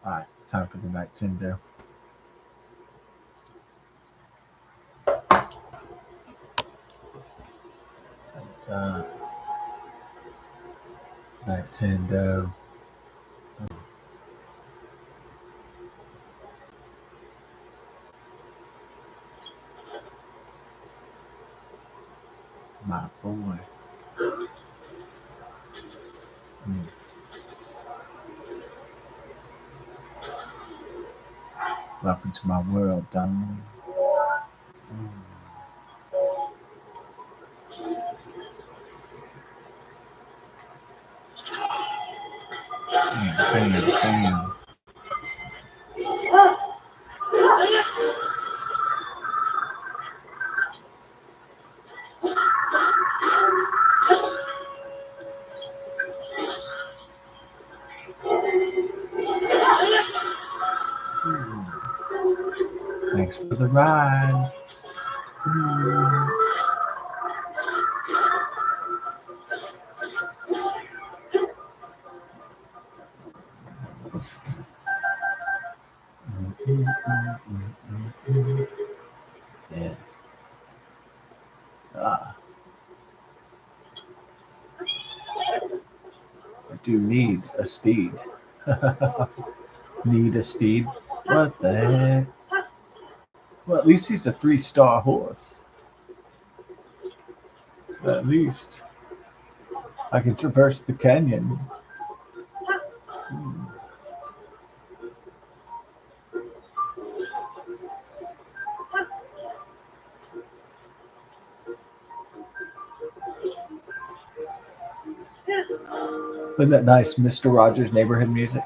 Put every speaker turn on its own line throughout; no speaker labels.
Alright, time for the Nightendo. It's Nightendo. My boy. Welcome to my world, Don. Bam, bam. Thanks for the ride. Yeah. I do need a steed. Need a steed? What the heck? Well, at least he's a 3-star horse. At least I can traverse the canyon. Isn't that nice, Mr. Rogers' Neighborhood music?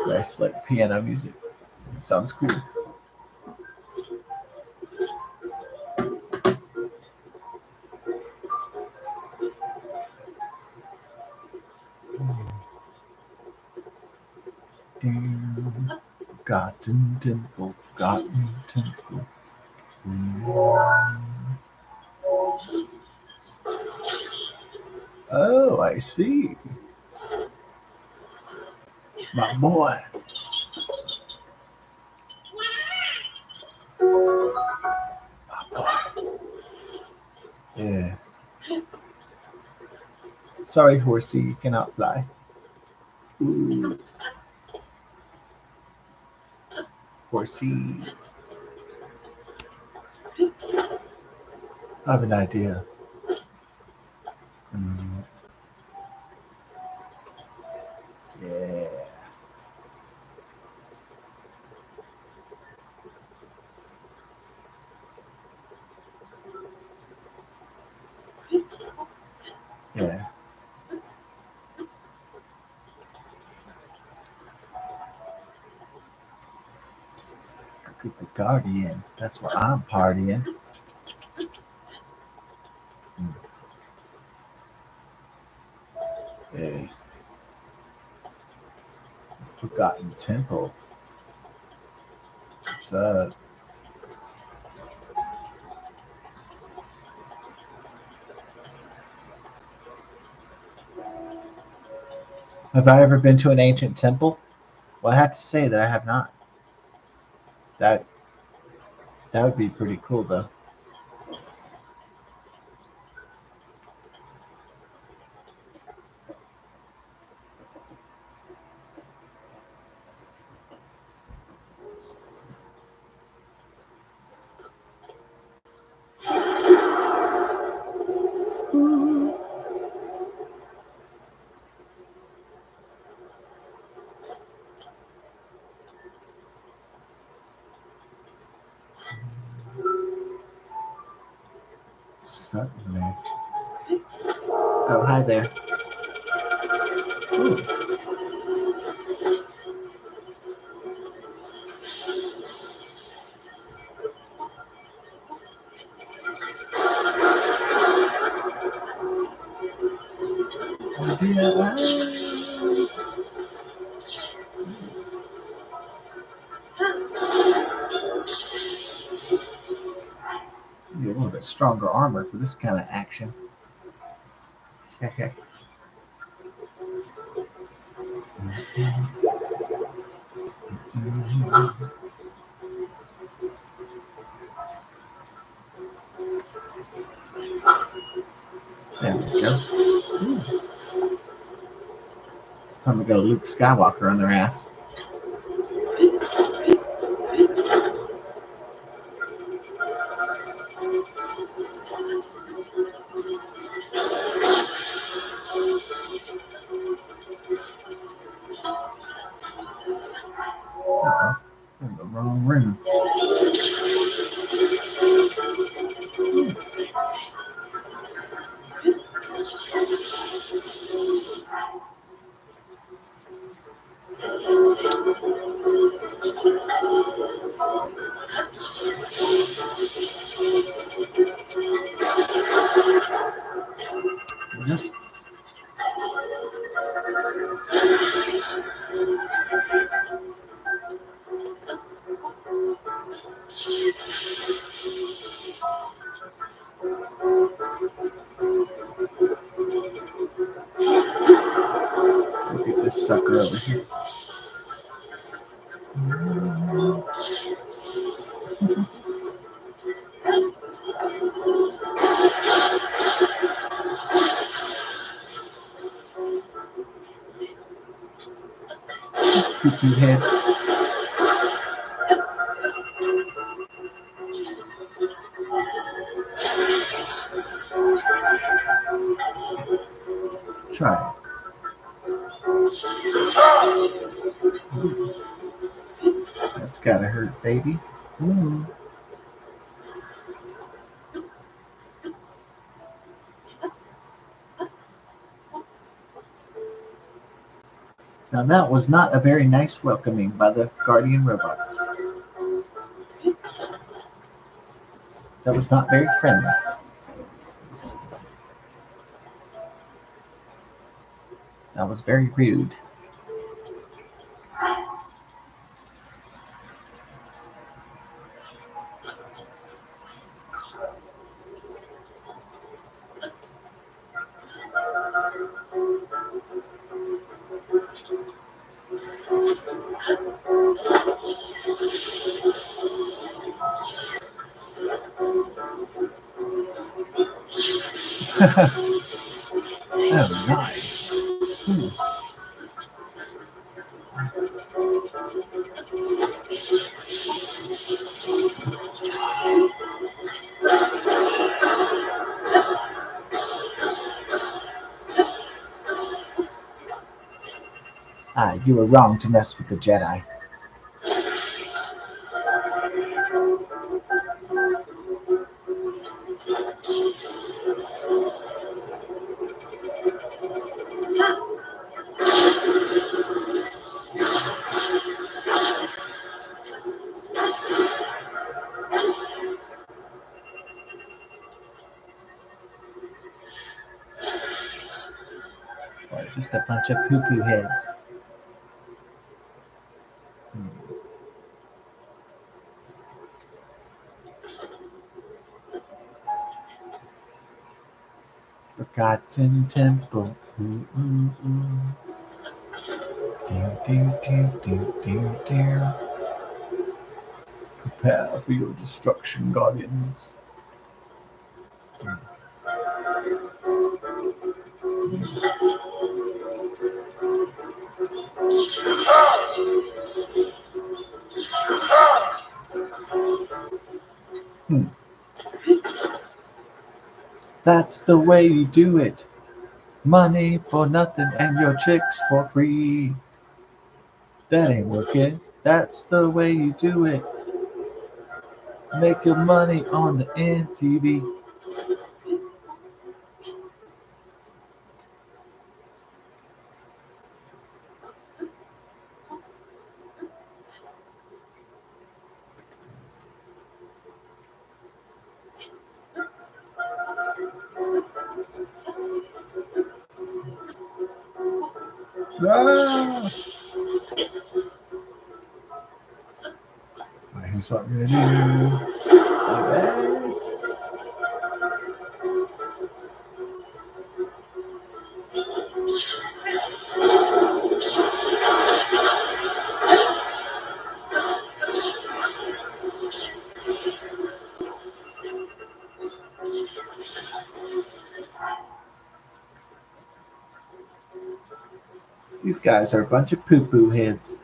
Nice, like piano music. Sounds cool. Forgotten temple, forgotten temple. Oh, I see. My boy. My boy. Yeah. Sorry, horsey, you cannot fly. Ooh. Horsey. I have an idea. Yeah. Yeah. The Guardian. That's where I'm partying. Yeah. Forgotten Temple. What's up? Have I ever been to an ancient temple? Well, I have to say that I have not. That that would be pretty cool, though. Certainly. Oh, hi there. Ooh. Need a little bit stronger armor for this kind of action. I'm gonna go Luke Skywalker on their ass. Uh-oh. In the wrong room. Yep. Let's go get this sucker over here. Cuckoo head. Try it. That's gotta hurt, baby. Ooh. Now that was not a very nice welcoming by the Guardian robots. That was not very friendly. That was very rude. Oh, nice. You were wrong to mess with the Jedi. Or just a bunch of poo-poo heads. Forgotten Temple. Ooh, ooh, ooh. Dear. Prepare for your destruction, Guardians. That's the way you do it. Money for nothing and your chicks for free. That ain't working. That's the way you do it. Make your money on the MTV. Ah! Alright, here's what we're gonna do. Okay. These guys are a bunch of poo-poo heads.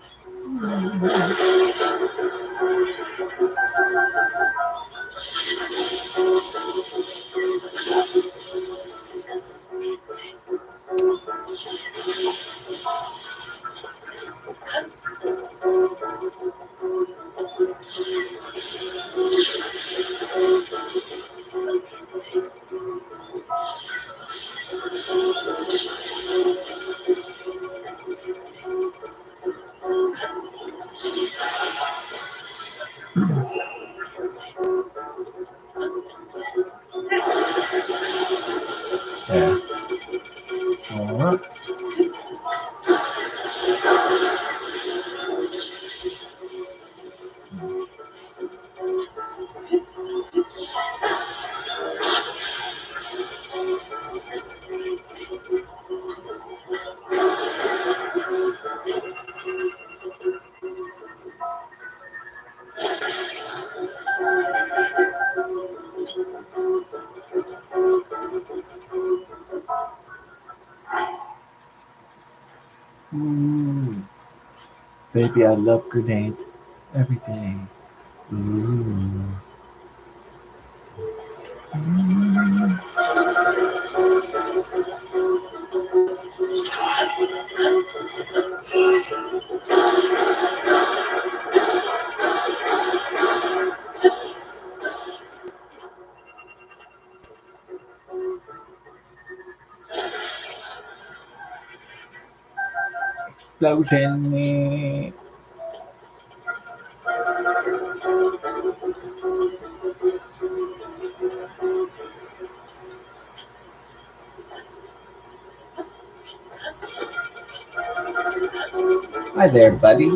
Yeah. All right. Ooh. Baby, I love grenade every day. Ooh. Explosion. Hi there, buddy.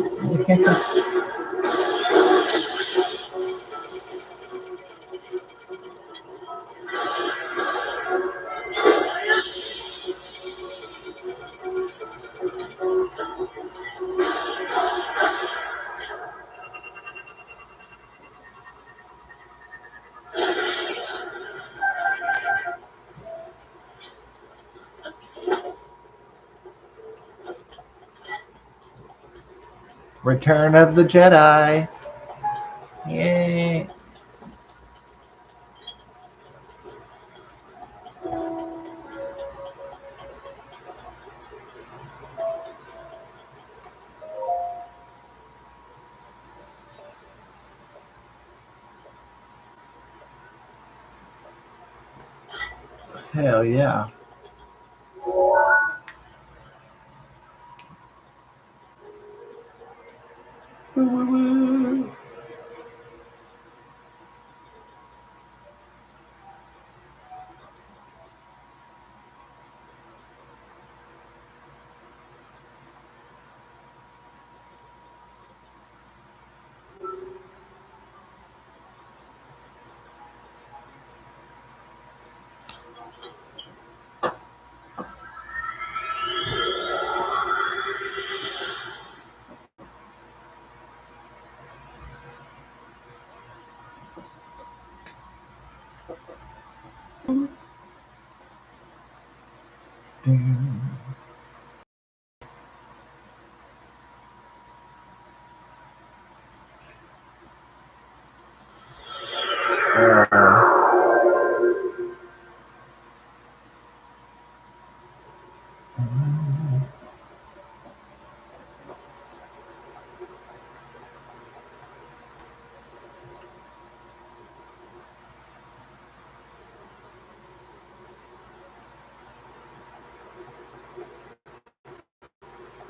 Return of the Jedi. Yay. Hell yeah. Woo-woo-woo.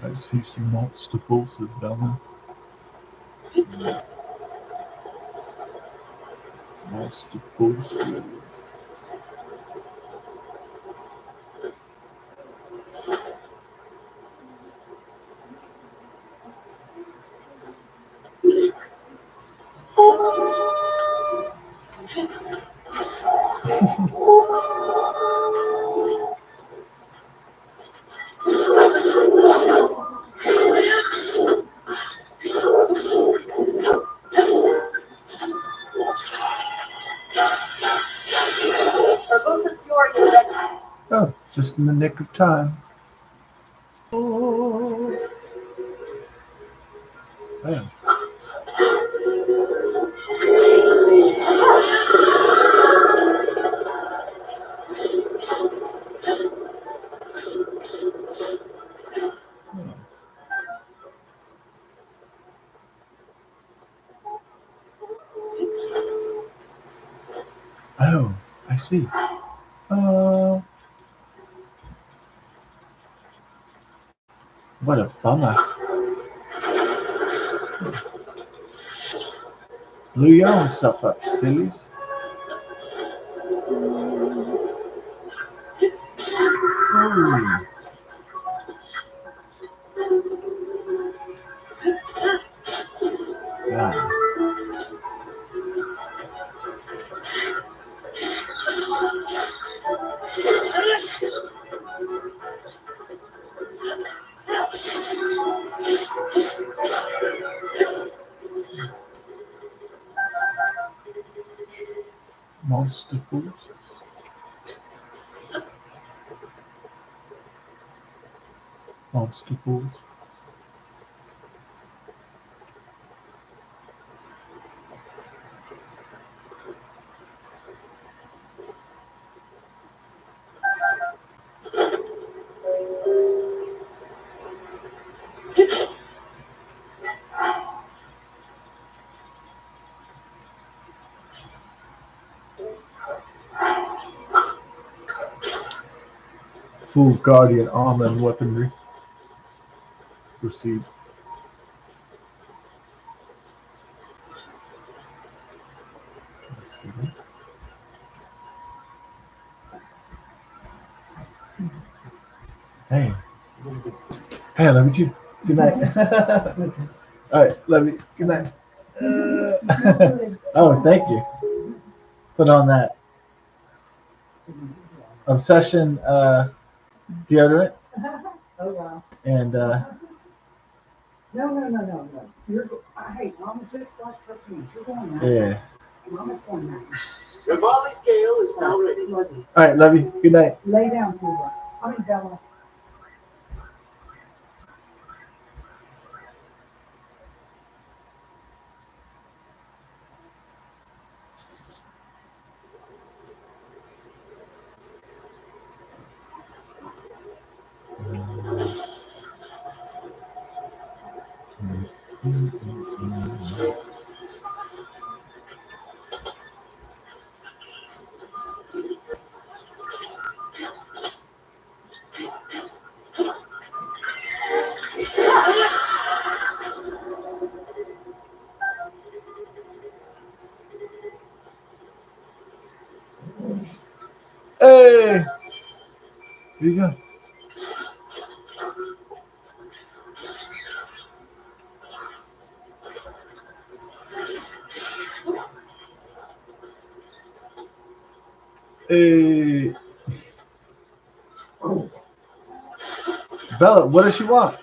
I see some monster forces down there. Monster forces. Oh, just in the nick of time. Oh. Hey. Oh, I see. What a bummer. Blew your own stuff up, sillies. Ooh. Yeah. Monster fools. Monster fools. Full guardian armor and weaponry. Proceed. Let's see this. Hey. Hey, love you too. Good night. All right, love you. Good night. Oh, thank you. Put on that Obsession deodorant.
Oh wow.
And
No. You're hey, Mama just washed her hands. You're going now.
yeah.
Mama's going now.
The volley scale is now ready.
Love you.
All right, love you. Good night.
Lay down, Tula. I mean, Bella.
Hey, here you go. Hey, Bella, what does she want?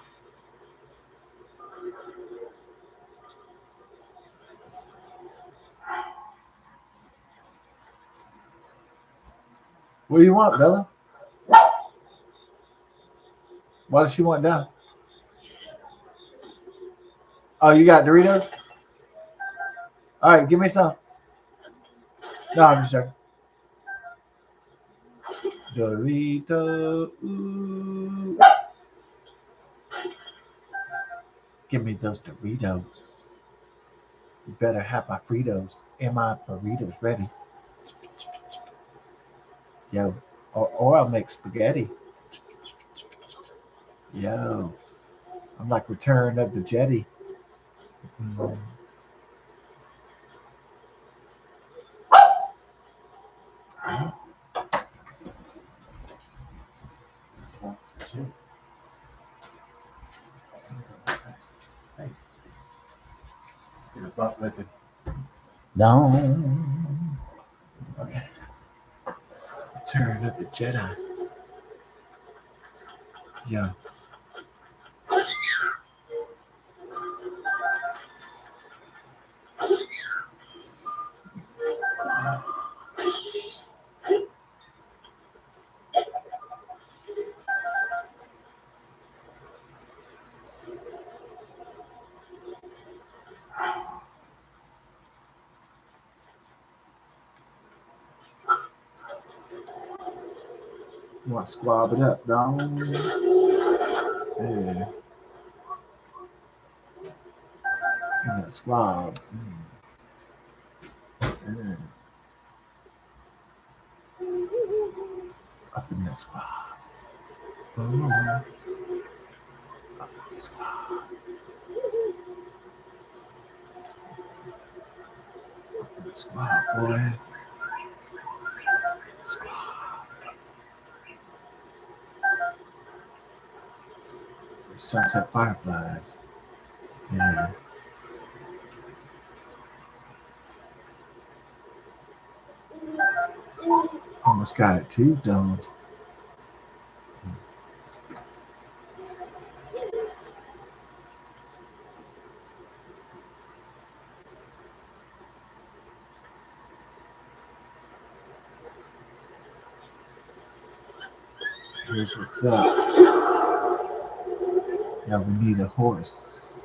What do you want, Bella? What does she want down? Oh, you got Doritos? All right, give me some. No, I'm just joking. Dorito. Ooh. Give me those Doritos. You better have my Fritos and my burritos ready. Yo, or I'll make spaghetti. Yo, I'm like Return of the Jedi. Mm. Stop. Shoot. Hey, get a butt licking. No. Okay. Return of the Jedi. Yo. want to squab it up, dog. Yeah. In that squab. Mm. Up in that squab. Oh. Up in the squab. Up in the squab, boy. Squab. The sunset fireflies. Yeah. Almost got it too, don't. Here's what's up. Yeah, we need a horse.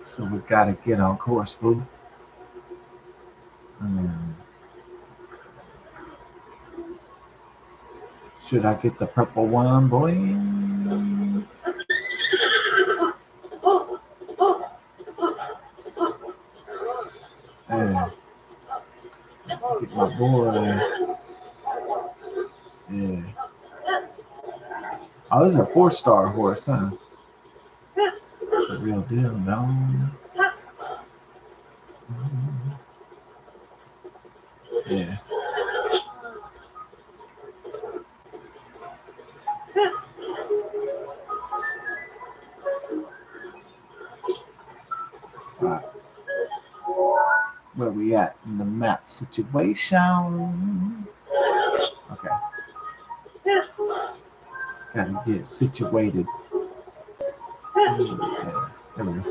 So we gotta get on course, fool. Should I get the purple one, boy? Yeah. Get my boy. Yeah. Oh, this is a 4-star horse, huh? It's the real deal, no? Yeah. All right. Where we at in the map situation? Okay. Gotta get situated. Yeah. There we go.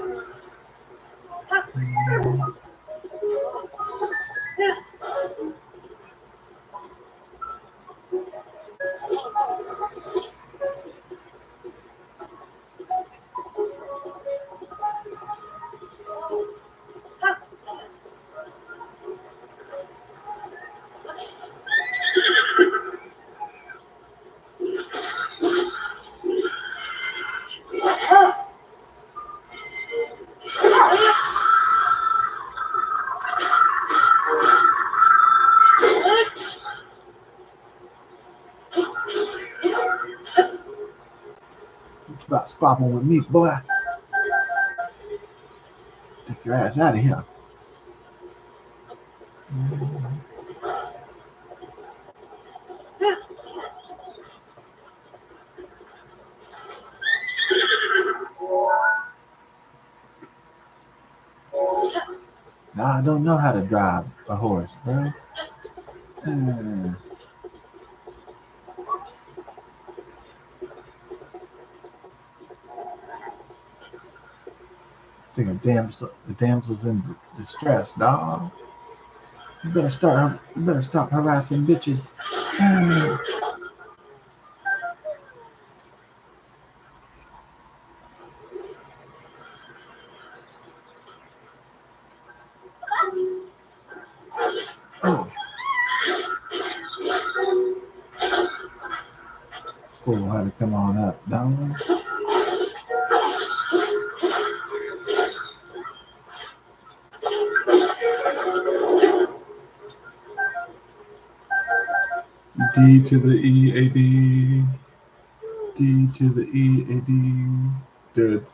What you about squabbling with me, boy? Take your ass out of here. Now I don't know how to drive a horse, bro. I think the damsel's in distress, dog. You better stop harassing bitches. Oh. School had to come on up, dog. D to the E A D. D to the E A D. Dead.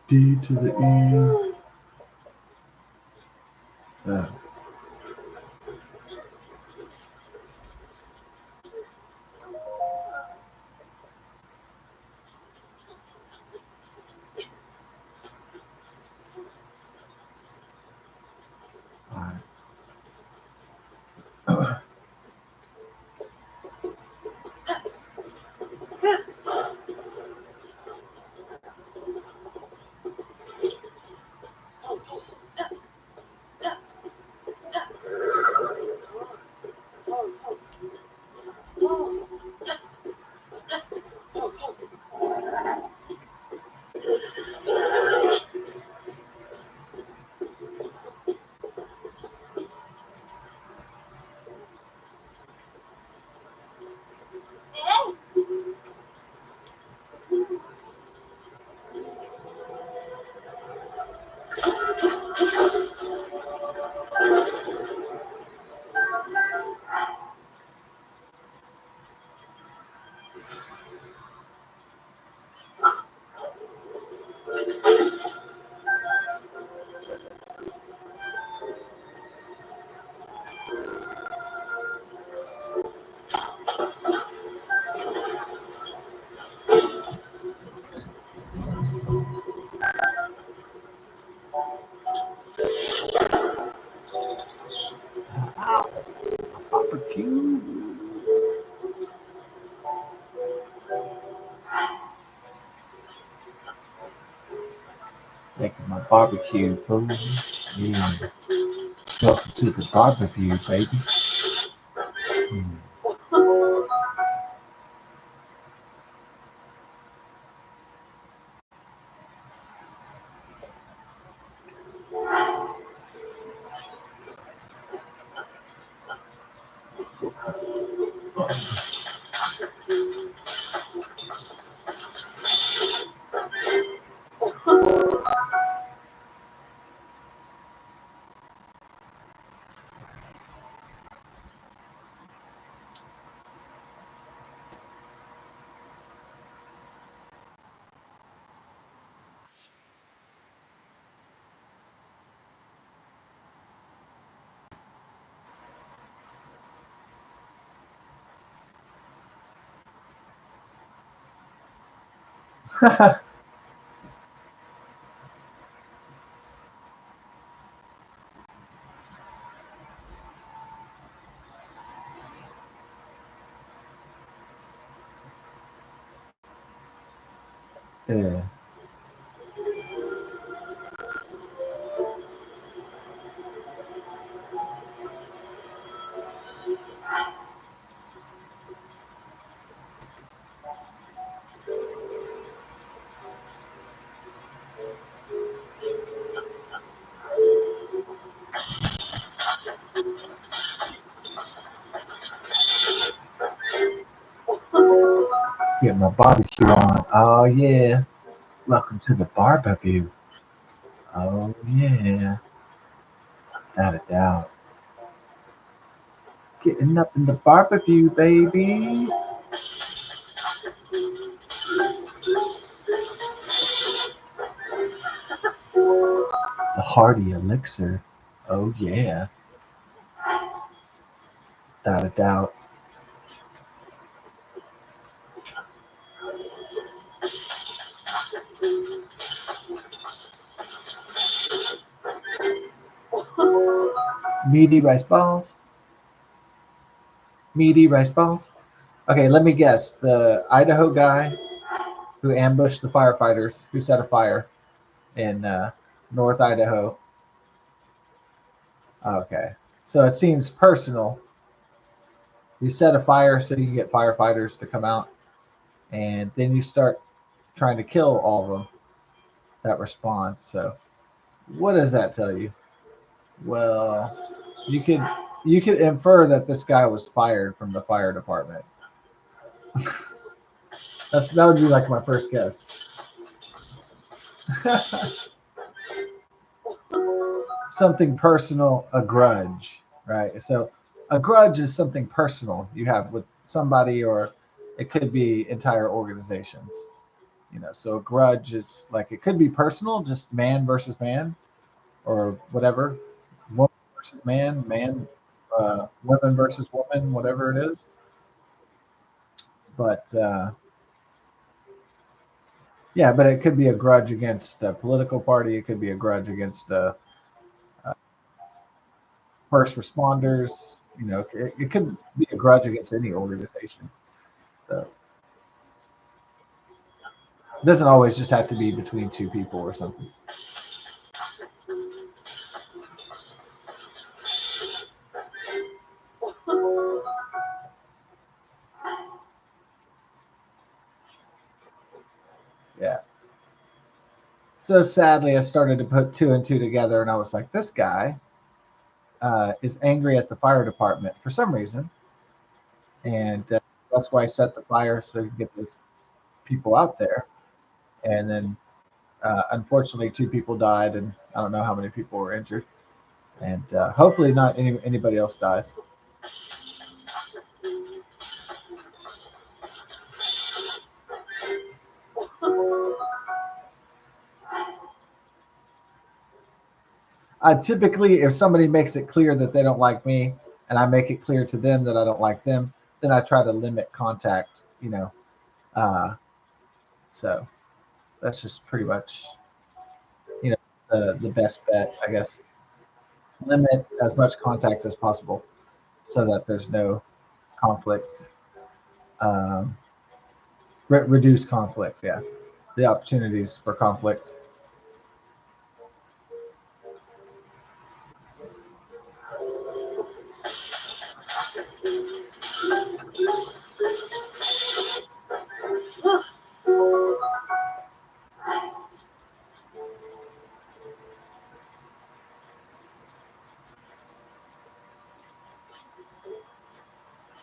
D to the E. Alright. Barbecue. Making my barbecue food. Yeah. Welcome to the barbecue, baby. Mm. Yeah. Get my barbecue on. Oh yeah. Welcome to the barbecue. Oh yeah. Without a doubt. Getting up in the barbecue, baby. The hearty elixir. Oh yeah. Without a doubt. Meaty rice balls. Meaty rice balls. Okay, let me guess. The Idaho guy who ambushed the firefighters who set a fire in North Idaho. Okay. So it seems personal. You set a fire so you get firefighters to come out, and then you start trying to kill all of them that respond. So what does that tell you? Well, you could you could infer that this guy was fired from the fire department. That would be like my first guess. Something personal, a grudge, right? So a grudge is something personal you have with somebody, or it could be entire organizations. So a grudge is like it could be personal, just man versus man, or whatever, woman versus man, women versus woman, whatever it is. But yeah, but it could be a grudge against a political party. It could be a grudge against first responders. It could be a grudge against any organization. So it doesn't always just have to be between two people or something. Yeah. So sadly, I started to put two and two together, and I was like, this guy is angry at the fire department for some reason, and That's why I set the fire so you can get those people out there. And then, unfortunately, 2 people died, and I don't know how many people were injured. And hopefully, not anybody else dies. Typically, if somebody makes it clear that they don't like me, and I make it clear to them that I don't like them, then I try to limit contact. Uh, so that's just pretty much, the best bet, I guess. Limit as much contact as possible so that there's no conflict. Um, reduce conflict. Yeah, the opportunities for conflict.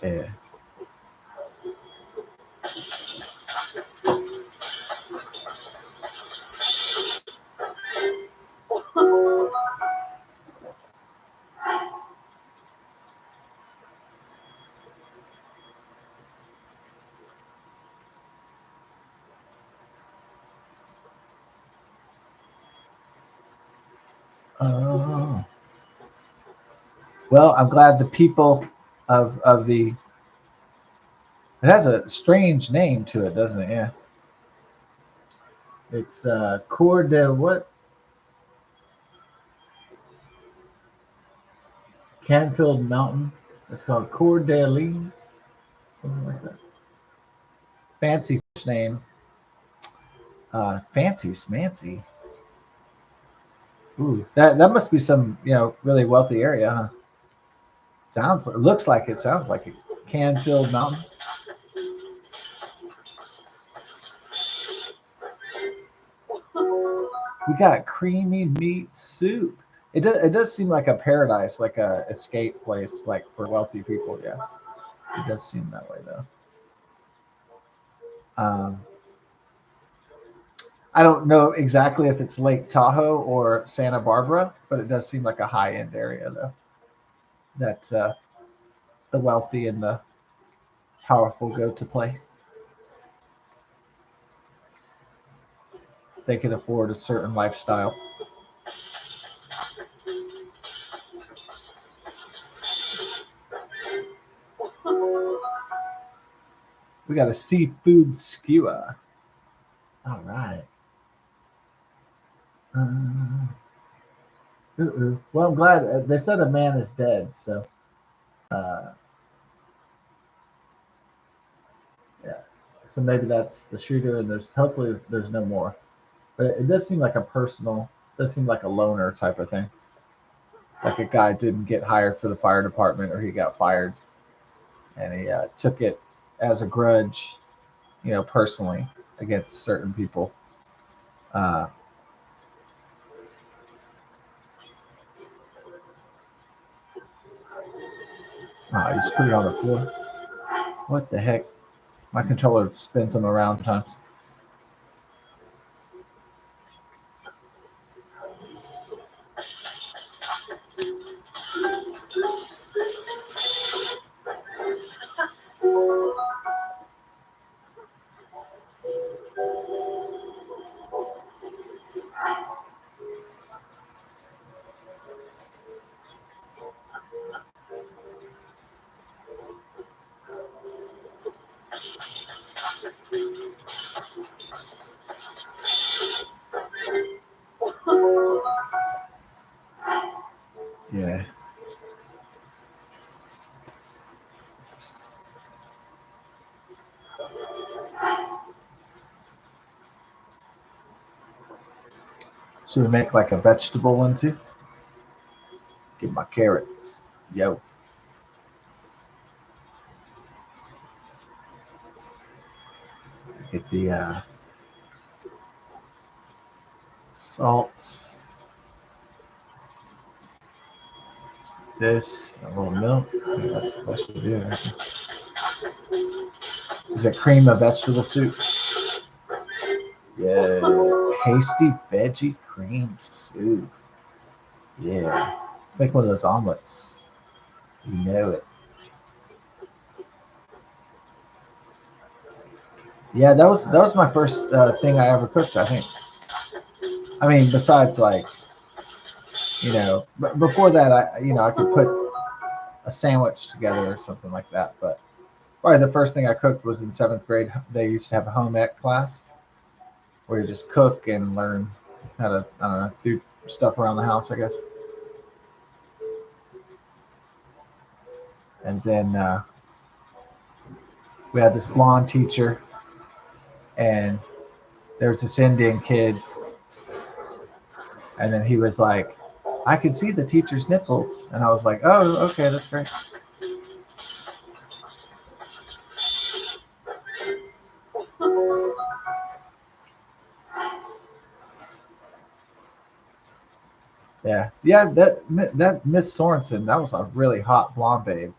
Yeah. Oh. Well, I'm glad the people of the. It has a strange name to it, doesn't it? Yeah. It's Coeur de what? Canfield Mountain. It's called Coeur d'Alene, something like that. Fancy name. Fancy Smancy. Ooh, that must be some really wealthy area, huh? Looks like it. Sounds like it. Canfield Mountain. We got creamy meat soup. It does seem like a paradise, like a escape place, like for wealthy people. Yeah, it does seem that way though. Um, I don't know exactly if it's Lake Tahoe or Santa Barbara, but it does seem like a high end area though. That the wealthy and the powerful go to play. They can afford a certain lifestyle. We got a seafood skewer. All right. Uh, well, I'm glad they said a man is dead. So, uh, yeah. So maybe that's the shooter, and hopefully there's no more. But it does seem like a personal. Does seem like a loner type of thing. Like a guy didn't get hired for the fire department, or he got fired, and he took it as a grudge, personally against certain people. Uh, you just put it on the floor. What the heck? My controller spins them around sometimes. Yeah. Should we make like a vegetable one too? Get my carrots. Yo. Get the salt. This, a little milk. I think that should do it. Is it cream of vegetable soup? Yeah. Hasty veggie cream soup. Yeah. Let's make one of those omelets. You know it. Yeah, that was my first thing I ever cooked. I think. I mean, besides like before that, I could put a sandwich together or something like that. But probably the first thing I cooked was in seventh grade. They used to have a home ec class where you just cook and learn how to I don't know do stuff around the house, I guess. And then we had this blonde teacher, and there was this Indian kid, and then he was like, "I could see the teacher's nipples," and I was like, "Oh, okay, that's great." Yeah, yeah. That Miss Sorensen, that was a really hot blonde babe.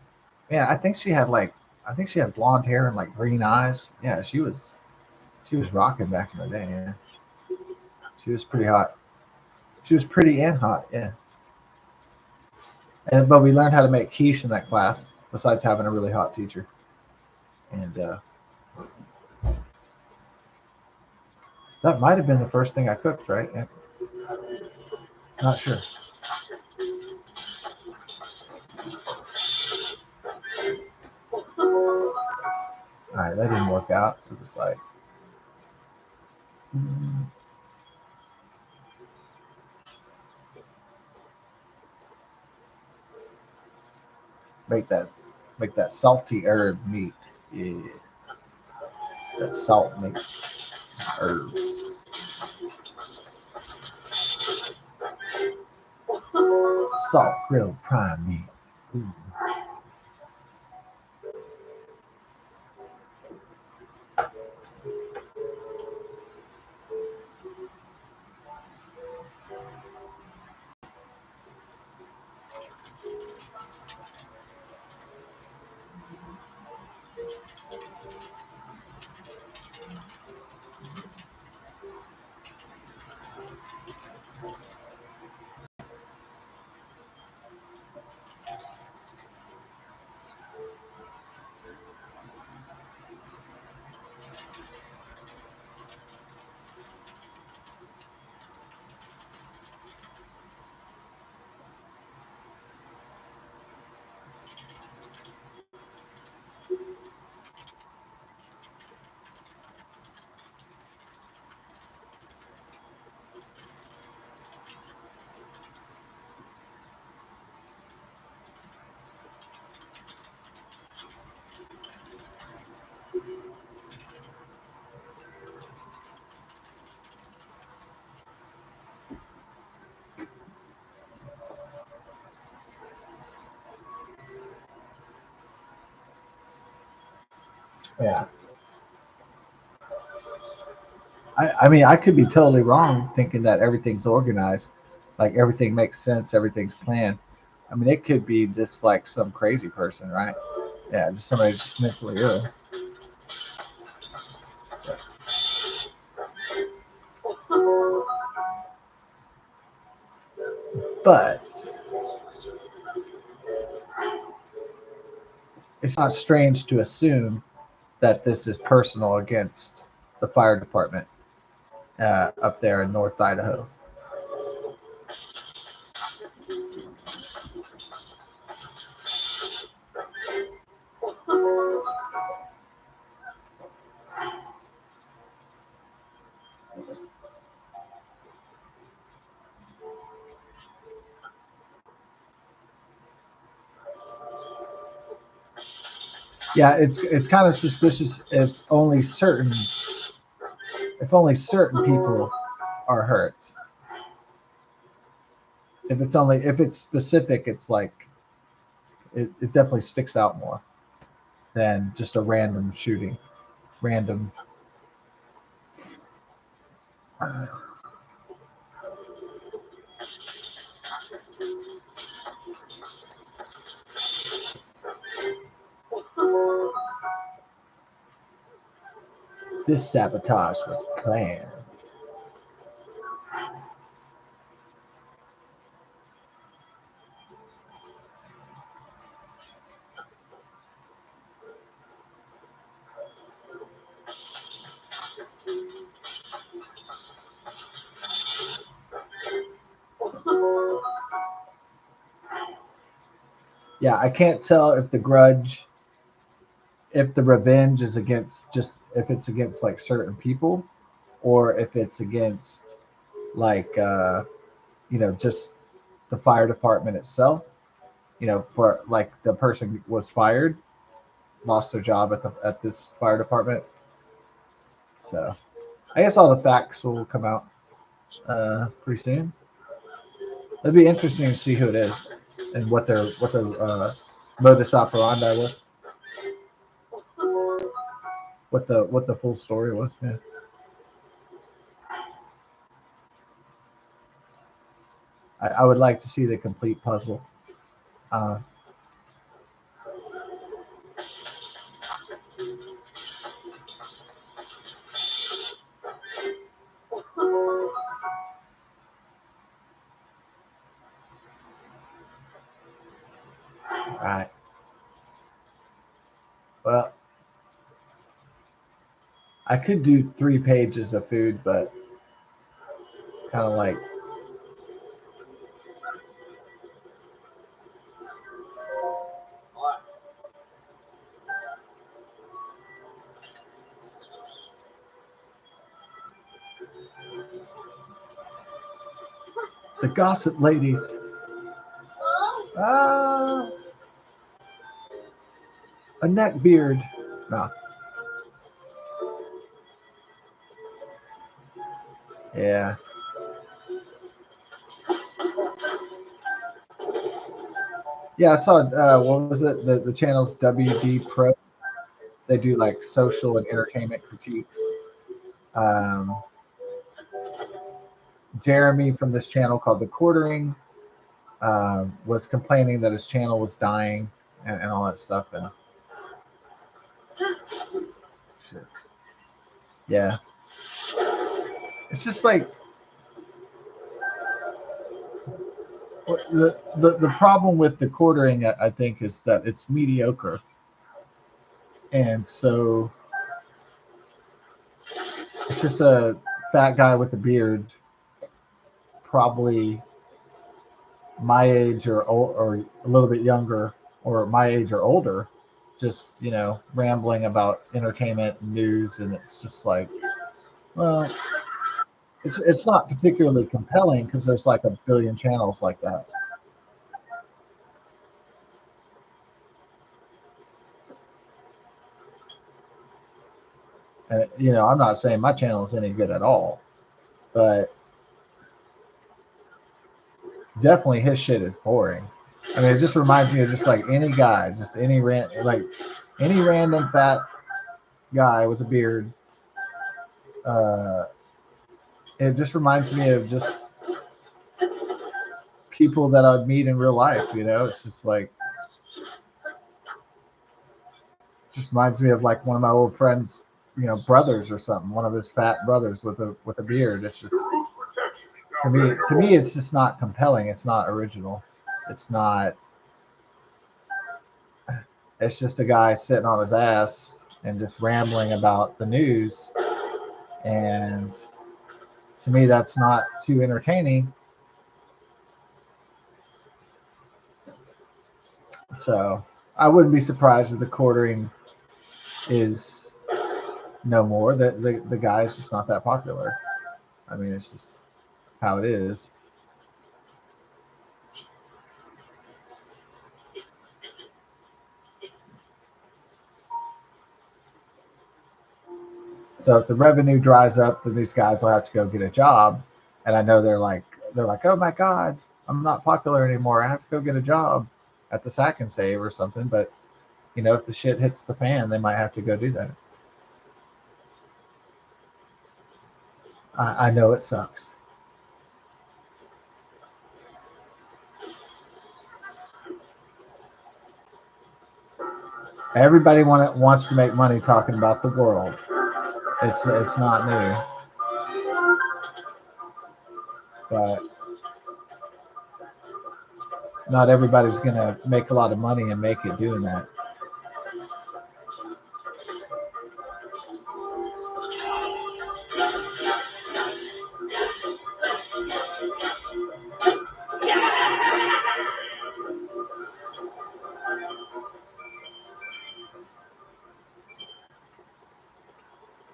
Yeah, I think she had blonde hair and like green eyes. Yeah, she was rocking back in the day. Yeah, she was pretty hot. She was pretty and hot. Yeah, and but we learned how to make quiche in that class. Besides having a really hot teacher, and that might have been the first thing I cooked. Right? Yeah, not sure. All right, that didn't work out. It was like mm, make that make that salty herb meat. Yeah, that salt meat herbs. Salt grilled prime meat. Ooh. Yeah. I mean, I could be totally wrong thinking that everything's organized, like everything makes sense, everything's planned. I mean, it could be just like some crazy person, right? Yeah, just somebody just mentally ill. But it's not strange to assume that this is personal against the fire department up there in North Idaho. Yeah, it's kind of suspicious if only certain people are hurt. If it's specific, it's like it definitely sticks out more than just a random shooting. Random. This sabotage was planned. Yeah, I can't tell if the grudge, if the revenge is against just if it's against like certain people, or if it's against like just the fire department itself. For like the person was fired, lost their job at this fire department. So I guess all the facts will come out pretty soon. It'd be interesting to see who it is and what their modus operandi was, what the full story was. Yeah. I would like to see the complete puzzle. Uh, all right. Well, I could do 3 pages of food, but kind of like the gossip ladies. Ah, a neck beard. No. Yeah. Yeah, I saw. What was it? The channel's WD Pro. They do like social and entertainment critiques. Um, Jeremy from this channel called The Quartering was complaining that his channel was dying and all that stuff. And shit. Yeah, it's just like the problem with The Quartering, I think, is that it's mediocre, and so it's just a fat guy with a beard, probably my age or a little bit younger, or my age or older, just rambling about entertainment and news, and it's just like, well, it's not particularly compelling because there's like a billion channels like that. And I'm not saying my channel is any good at all, but definitely his shit is boring. I mean, it just reminds me of just like any guy, just any random fat guy with a beard. Uh, it just reminds me of just people that I'd meet in real life. It's just like, just reminds me of like one of my old friends, brothers or something. One of his fat brothers with a beard. It's just, to me, it's just not compelling. It's not original. It's not. It's just a guy sitting on his ass and just rambling about the news. And to me, that's not too entertaining. So I wouldn't be surprised if The Quartering is no more. The guy is just not that popular. I mean, it's just how it is. So if the revenue dries up, then these guys will have to go get a job. And I know they're like, oh my God, I'm not popular anymore. I have to go get a job at the Sack and Save or something. But if the shit hits the fan, they might have to go do that. I know it sucks. Everybody wants to make money talking about the world. It's not new, but not everybody's gonna make a lot of money and make it doing that.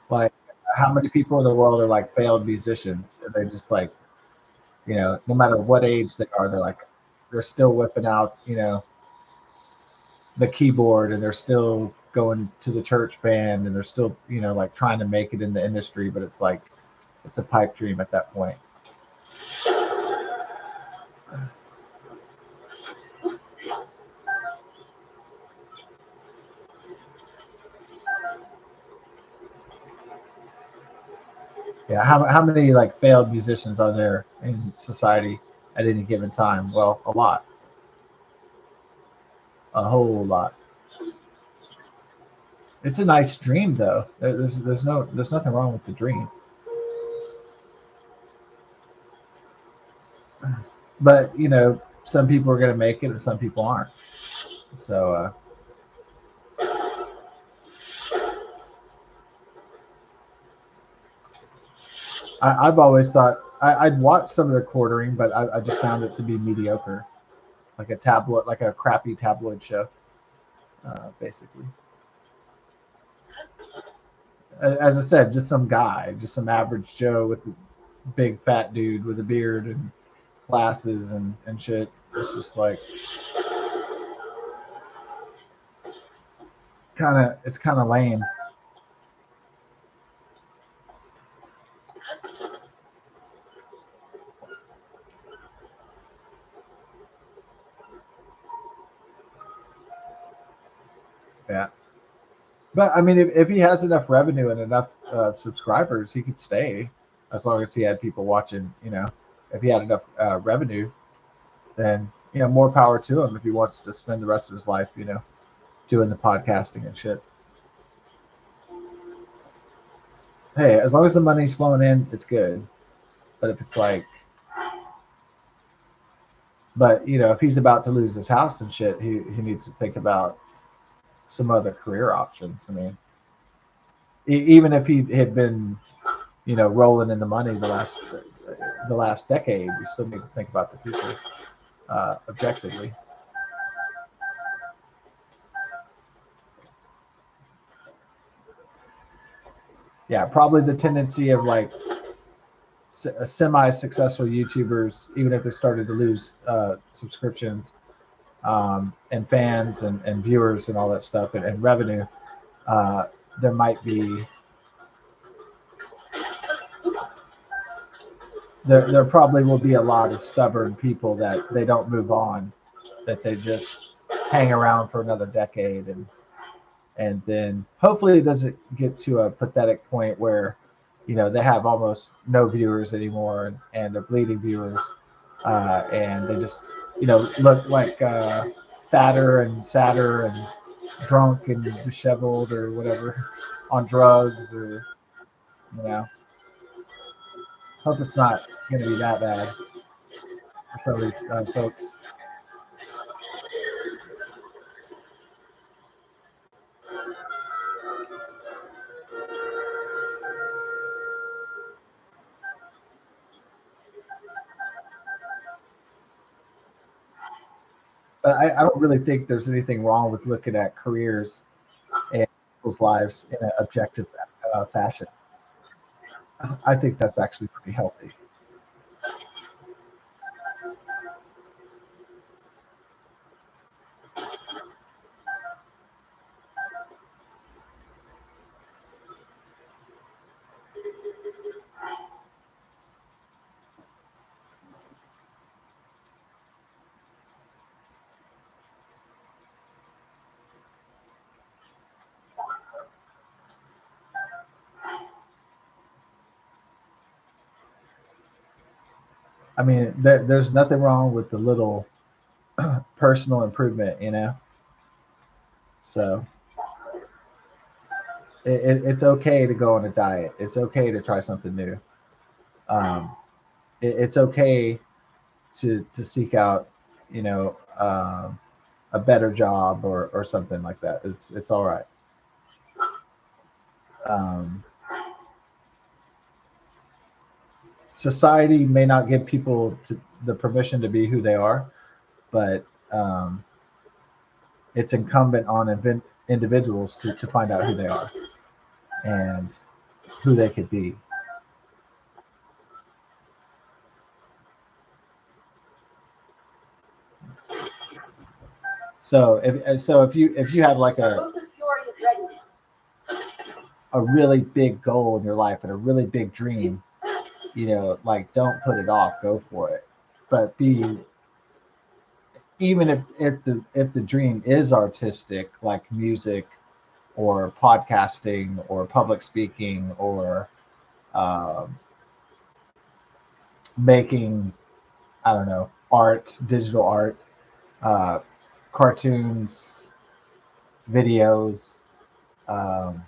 Like, how many people in the world are like failed musicians? And they just like, no matter what age they are, they're still whipping out, the keyboard, and they're still going to the church band, and they're still, like trying to make it in the industry, but it's like, it's a pipe dream at that point. Yeah, how many like failed musicians are there in society at any given time? Well, a lot, a whole lot. It's a nice dream, though. There's nothing wrong with the dream. But some people are going to make it, and some people aren't. So I've always thought I'd watch some of the quartering, but I just found it to be mediocre, like a crappy tabloid show, basically. As I said, just some guy, just some average Joe with a big fat dude with a beard and glasses and shit. It's just like it's kind of lame. Yeah. But I mean, if he has enough revenue and enough subscribers, he could stay as long as he had people watching. If he had enough revenue, then more power to him if he wants to spend the rest of his life, doing the podcasting and shit. Hey, as long as the money's flowing in, it's good. But if it's like, if he's about to lose his house and shit, he needs to think about some other career options. I mean, even if he had been rolling in the money the last decade, he still needs to think about the future objectively. Yeah, probably the tendency of like semi-successful YouTubers, even if they started to lose subscriptions and fans and viewers and all that stuff and revenue, uh, there might be there probably will be a lot of stubborn people that they don't move on, that they just hang around for another decade, and then hopefully it doesn't get to a pathetic point where they have almost no viewers anymore, and they're bleeding viewers, and they just look like fatter and sadder and drunk and disheveled or whatever, on drugs, or hope it's not going to be that bad for some of these folks. But I don't really think there's anything wrong with looking at careers and people's lives in an objective fashion. I think that's actually pretty healthy. I mean, there's nothing wrong with the little personal improvement, So It's okay to go on a diet. It's okay to try something new. Um, it's okay to seek out, you know, a better job or something like that. It's all right. Um, Society may not give people the permission to be who they are, but it's incumbent on individuals to find out who they are and who they could be. So if you have like a really big goal in your life and a really big dream, like don't put it off, go for it. But be even if the dream is artistic, like music or podcasting or public speaking or um, making, I don't know, art, digital art, uh, cartoons, videos, um,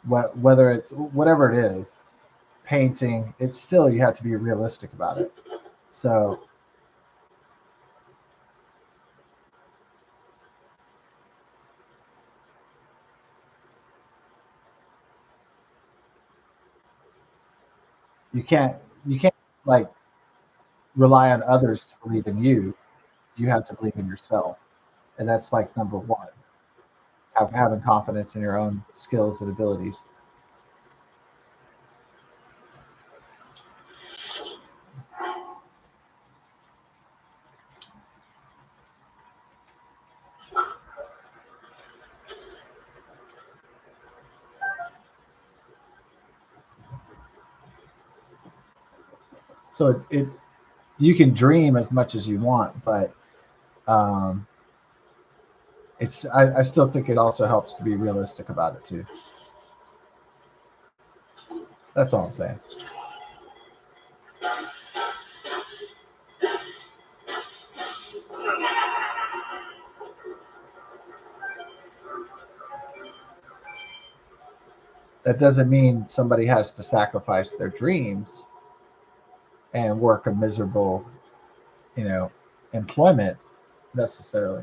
whether it's whatever it is, painting, it's still, you have to be realistic about it. So you can't you can't like rely on others to believe in you. You have to believe in yourself, and that's like number one. Having confidence in your own skills and abilities. So you can dream as much as you want, but um, I still think it also helps to be realistic about it too. That's all I'm saying. That doesn't mean somebody has to sacrifice their dreams and work a miserable, you know, employment necessarily.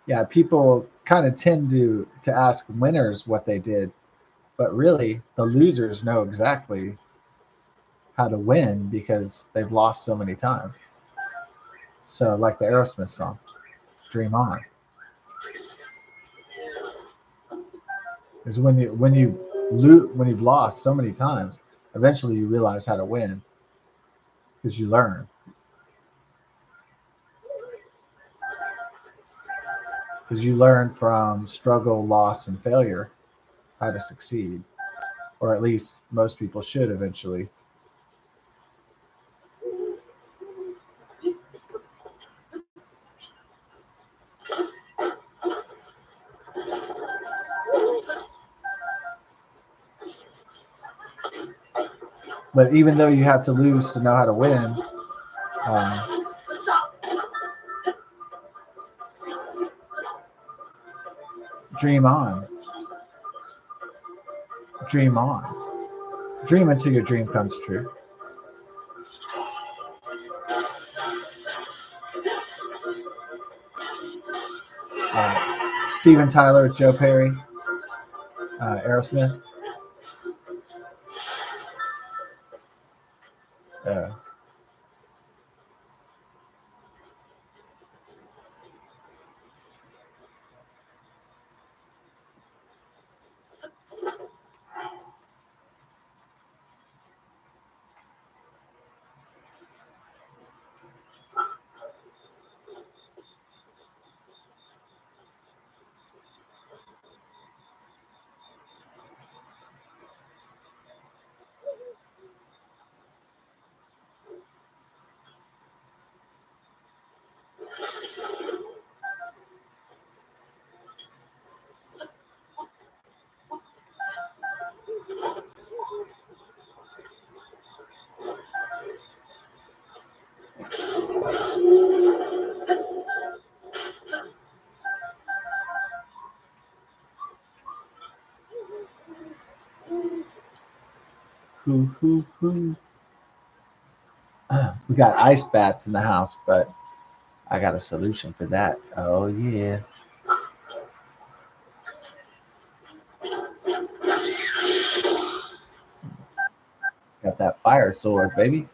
Yeah, people kind of tend to ask winners what they did, but really the losers know exactly how to win because they've lost so many times. So like the Aerosmith song, "Dream On," is when you've lost so many times, eventually you realize how to win because you learn, from struggle, loss, and failure how to succeed, or at least most people should eventually. But even though you have to lose to know how to win, um, dream on, dream on, dream until your dream comes true. Steven Tyler, Joe Perry, Aerosmith. Uh, Hoo, hoo, hoo. We got ice bats in the house, but I got a solution for that. Oh yeah. Got that fire sword, baby.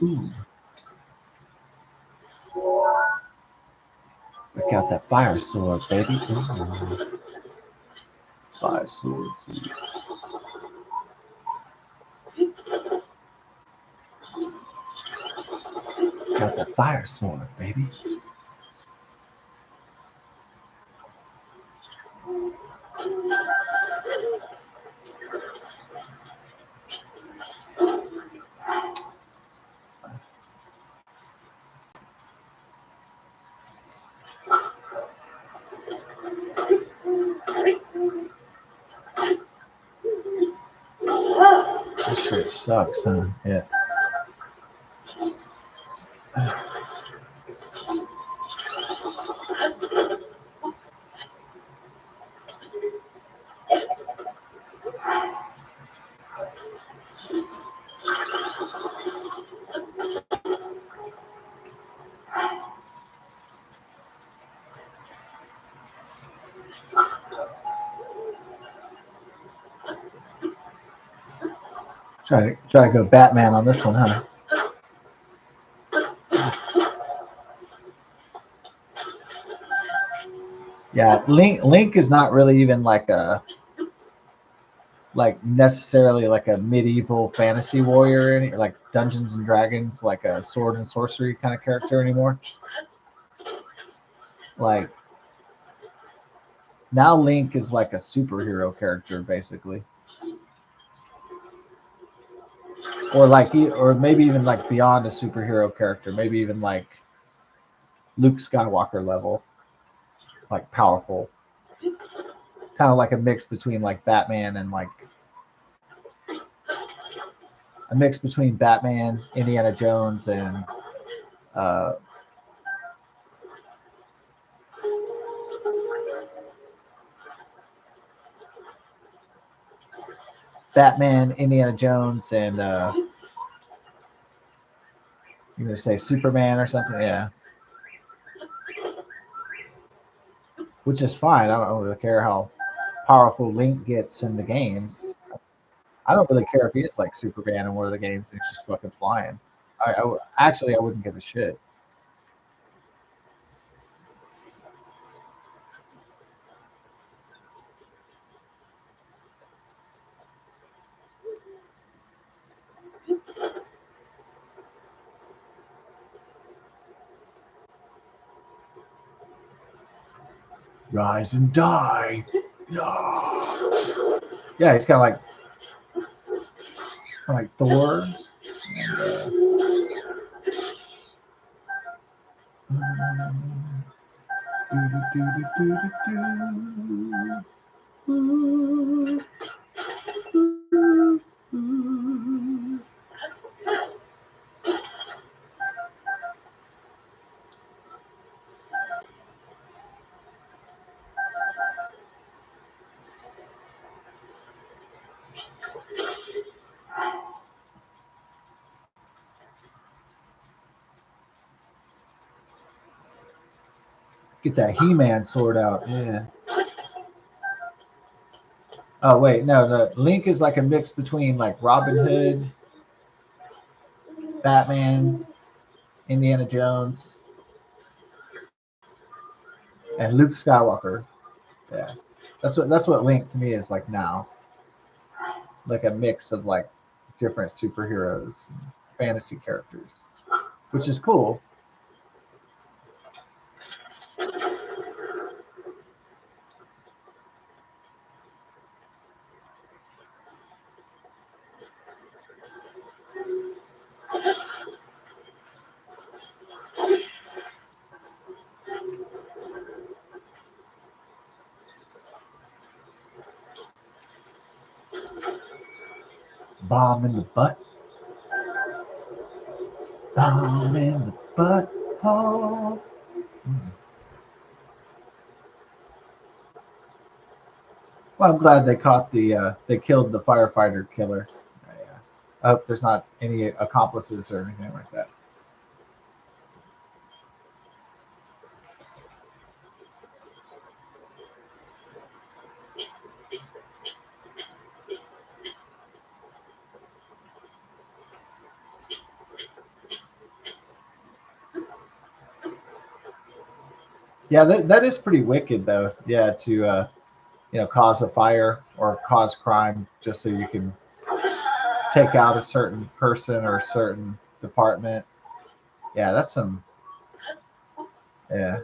Ooh. I got that fire sword, baby. Ooh. Fire sword. Got that fire sword, baby. This shit sucks, huh? Yeah. Try to go Batman on this one, huh? Yeah, Link is not really even like necessarily like a medieval fantasy warrior, any like Dungeons and Dragons, like a sword and sorcery kind of character anymore. Like now Link is like a superhero character basically. Or maybe even like beyond a superhero character, maybe even like Luke Skywalker level, like powerful. Kind of like a mix between like Batman and like a mix between Batman, Indiana Jones, and uh, Batman, Indiana Jones, and you're gonna say Superman or something, yeah. Which is fine. I don't really care how powerful Link gets in the games. I don't really care if he is like Superman in one of the games and he's just fucking flying. Actually I wouldn't give a shit. Rise and die. Yeah, yeah, he's kind of like Thor. Get that He-Man sword out. Yeah. Oh wait, no. Link is like a mix between like Robin Hood, Batman, Indiana Jones, and Luke Skywalker. Yeah, that's what Link to me is like now, like a mix of like different superheroes, and fantasy characters, which is cool. Bomb in the butt. Bomb in the butt hole. Well, I'm glad they caught they killed the firefighter killer. I hope there's not any accomplices or anything like that. Yeah, that is pretty wicked though. Yeah, to cause a fire or cause crime just so you can take out a certain person or a certain department. Yeah, that's some. Yeah.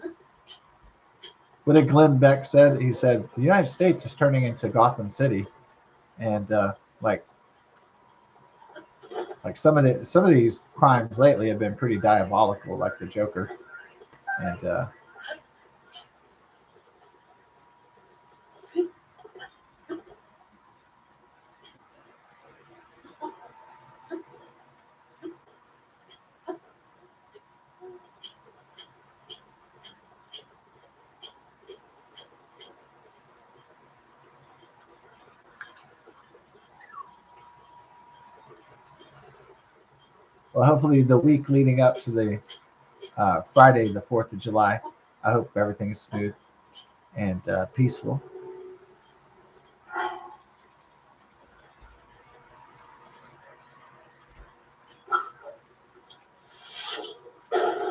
What did Glenn Beck said? He said the United States is turning into Gotham City, and like some of these crimes lately have been pretty diabolical, like the Joker, and well, hopefully the week leading up to the Friday, the 4th of July, I hope everything is smooth and peaceful.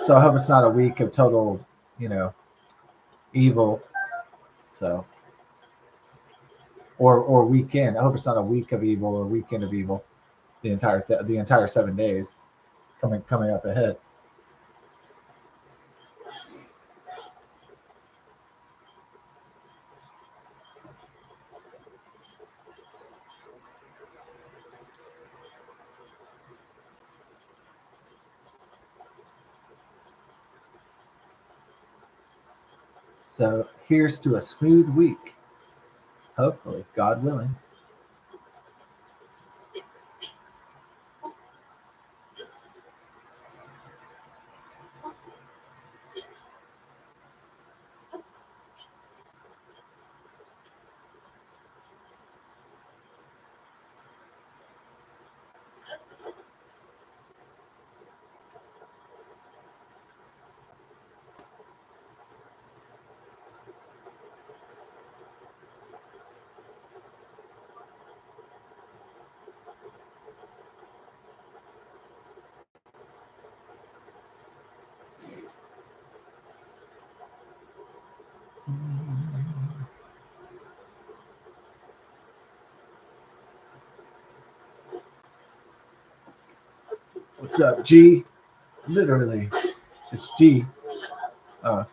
So I hope it's not a week of total, you know, evil. So or weekend. I hope it's not a week of evil or weekend of evil. The entire 7 days coming up ahead. So here's to a smooth week. Hopefully, God willing. What's up, G? Literally, it's G. Uh,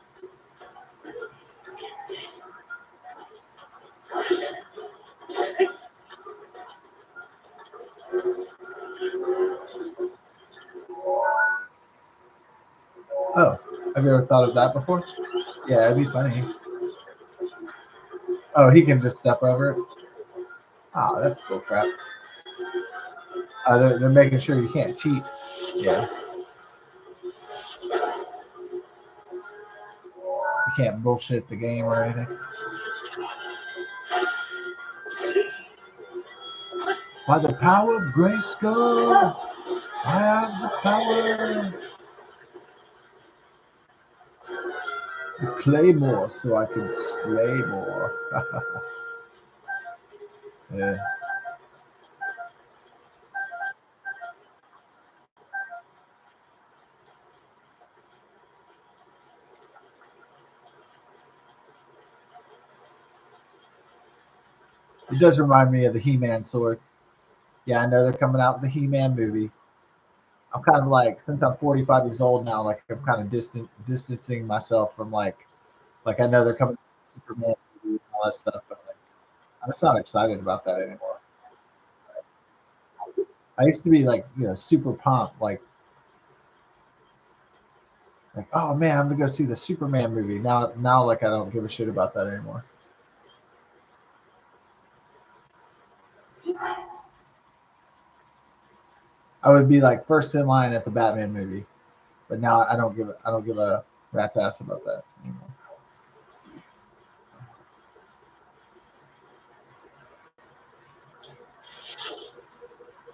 oh, have you ever thought of that before? Yeah, it'd be funny. Oh, he can just step over it. Oh, that's cool crap. They're making sure you can't cheat. Yeah, you can't bullshit the game or anything. By the power of Grayskull, I have the power. The claymore, so I can slay more. Yeah. It does remind me of the He-Man sword. Yeah, I know they're coming out with the He-Man movie. I'm kind of like, since I'm 45 years old now, like I'm kind of distancing myself from like I know they're coming out with Superman movie and all that stuff, but like I'm just not excited about that anymore. I used to be like, super pumped, like oh man, I'm gonna go see the Superman movie. Now like I don't give a shit about that anymore. I would be like first in line at the Batman movie, but now I don't give a rat's ass about that anymore.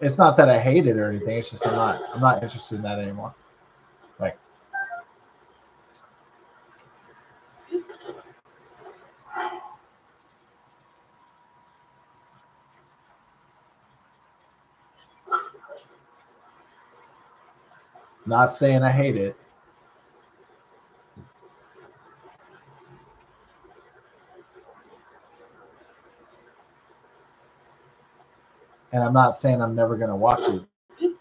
It's not that I hate it or anything. It's just I'm not interested in that anymore. Like, not saying I hate it. And I'm not saying I'm never gonna watch it.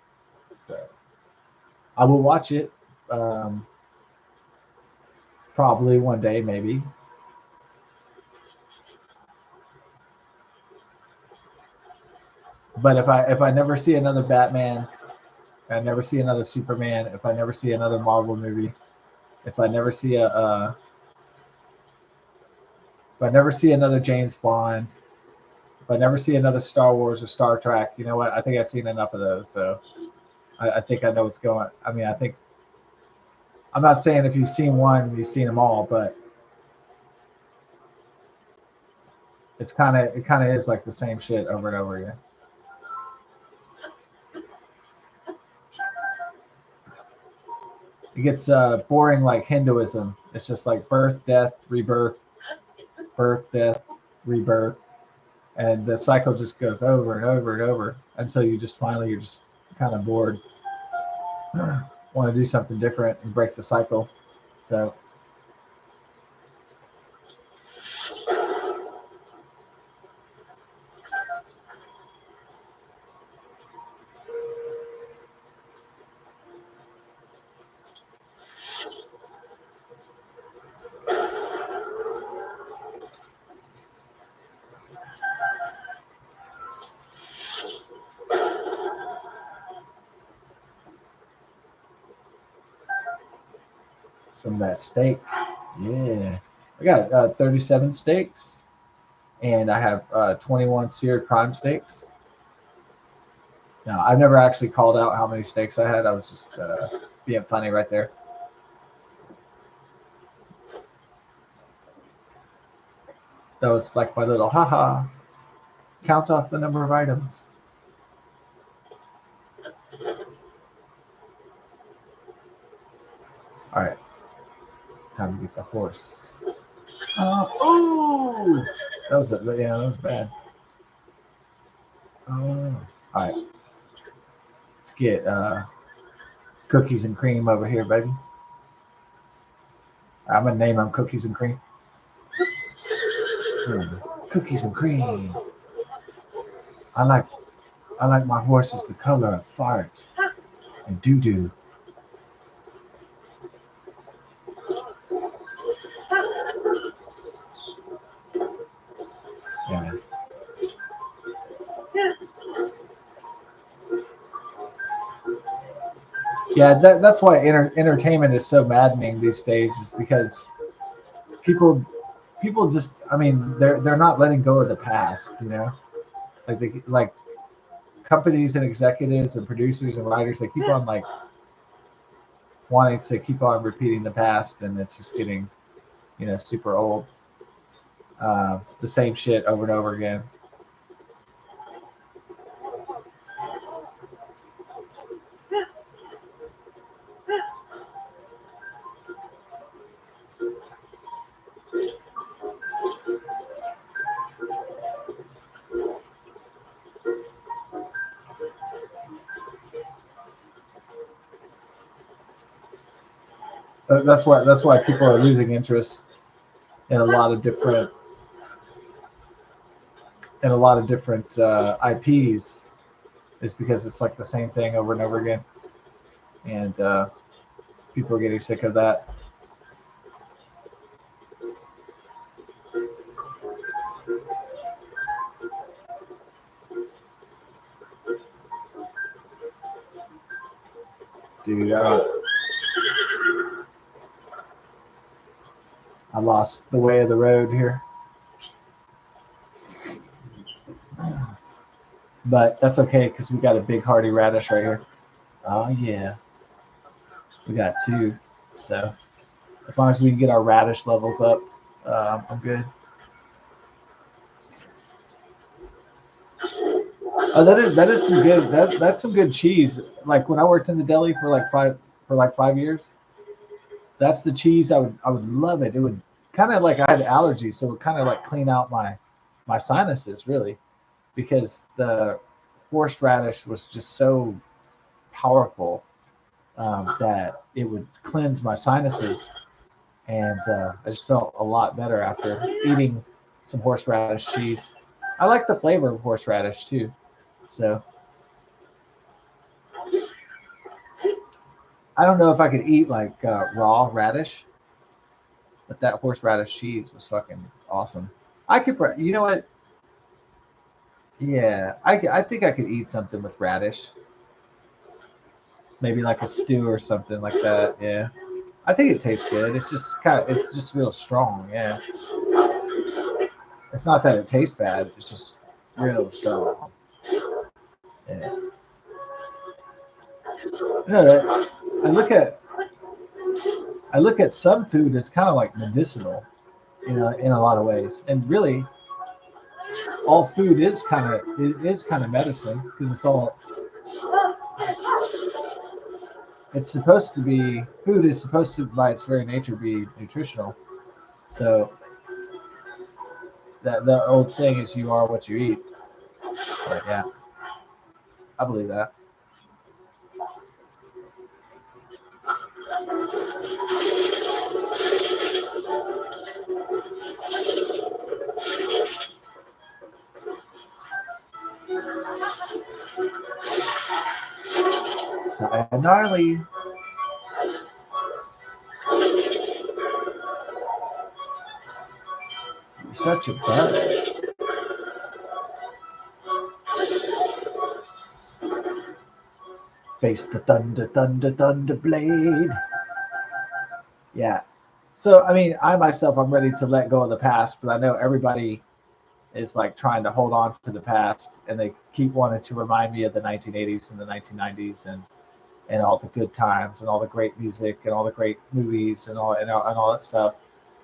So I will watch it. Um, Probably one day, maybe. But if I never see another Batman, if I never see another Superman, if I never see another Marvel movie, if I never see if I never see another James Bond, if I never see another Star Wars or Star Trek, you know what? I think I've seen enough of those. So I think I know what's going. I mean, I think I'm not saying if you've seen one, you've seen them all, but it kind of is like the same shit over and over again. It gets boring like Hinduism. It's just like birth, death, birth, death, rebirth, and the cycle just goes over and over and over until you just finally you're just kind of bored, want to do something different and break the cycle. So some of that steak, yeah. I got 37 steaks, and I have 21 seared prime steaks. Now, I've never actually called out how many steaks I had. I was just being funny right there. That was like my little haha. Count off the number of items. All right, time to get the horse. Oh, that was it. Yeah, that was bad. Oh, all right. Let's get cookies and cream over here, baby. I'm gonna name them cookies and cream. Cookies and cream. I like my horses the color of fart and doo doo. Yeah. Yeah, that's why entertainment is so maddening these days. Is because people just, I mean, they're not letting go of the past. You know, like companies and executives and producers and writers, they keep on like wanting to keep on repeating the past, and it's just getting, super old. The same shit over and over again. That's why people are losing interest in a lot of different IPs, is because it's like the same thing over and over again, and people are getting sick of that. Dude, I lost the way of the road here, but that's okay because we got a big hearty radish right here. Oh yeah, we got two, so as long as we can get our radish levels up, I'm good. Oh, that is some good. That's some good cheese. Like when I worked in the deli for like 5 years, that's the cheese I would love it. It would kind of like I had allergies, so it would kind of like clean out my sinuses really because the horseradish was just so powerful that it would cleanse my sinuses, and I just felt a lot better after eating some horseradish cheese. I like the flavor of horseradish too, so I don't know if I could eat like raw radish, but that horseradish cheese was fucking awesome. I could, you know what? Yeah, I think I could eat something with radish, maybe like a stew or something like that. Yeah, I think it tastes good. It's just real strong. Yeah, it's not that it tastes bad. It's just real strong. Yeah. No, I look at I look at some food as kind of like medicinal, in a lot of ways. And really, all food is kind of medicine because it's supposed to be food is supposed to by its very nature be nutritional. So that the old saying is you are what you eat. So yeah, I believe that. So gnarly. You're such a bud. Face the thunder, thunder, thunder blade. Yeah. So I mean, I myself, I'm ready to let go of the past, but I know everybody is like trying to hold on to the past, and they keep wanting to remind me of the 1980s and the 1990s and all the good times and all the great music and all the great movies and all that stuff.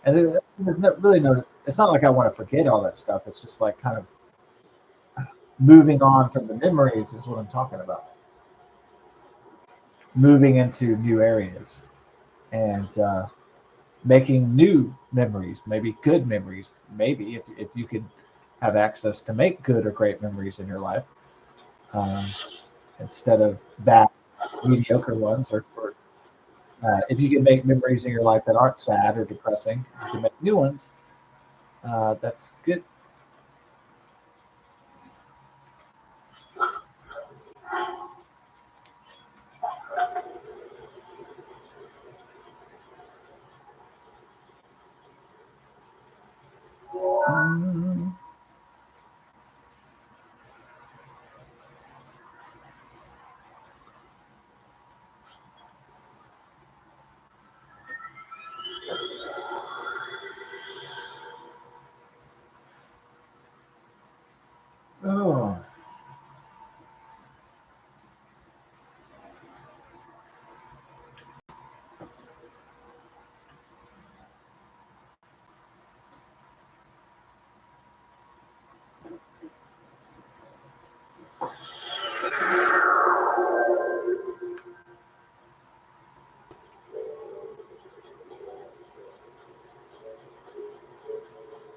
And there's really no. It's not like I want to forget all that stuff. It's just like kind of moving on from the memories is what I'm talking about. Moving into new areas and making new memories, maybe good memories. Maybe if you can have access to make good or great memories in your life, um, instead of bad, mediocre ones, or if you can make memories in your life that aren't sad or depressing, you can make new ones. That's good. Mm. Oh,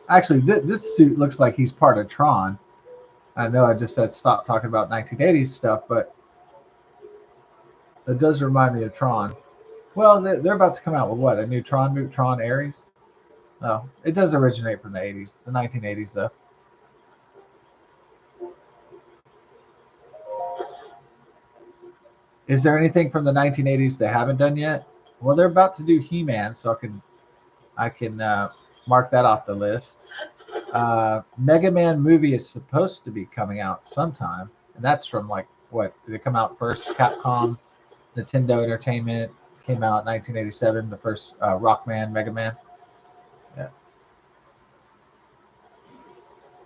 actually, this suit looks like he's part of Tron. I know I just said stop talking about 1980s stuff, but it does remind me of Tron. Well, they're about to come out with what, a new Tron Ares? Oh, it does originate from the 80s, the 1980s though. Is there anything from the 1980s they haven't done yet? Well, they're about to do He-Man, so I can mark that off the list. Mega Man movie is supposed to be coming out sometime, and that's from like what did it come out first? Capcom, Nintendo Entertainment came out in 1987. The first Rockman Mega Man. Yeah.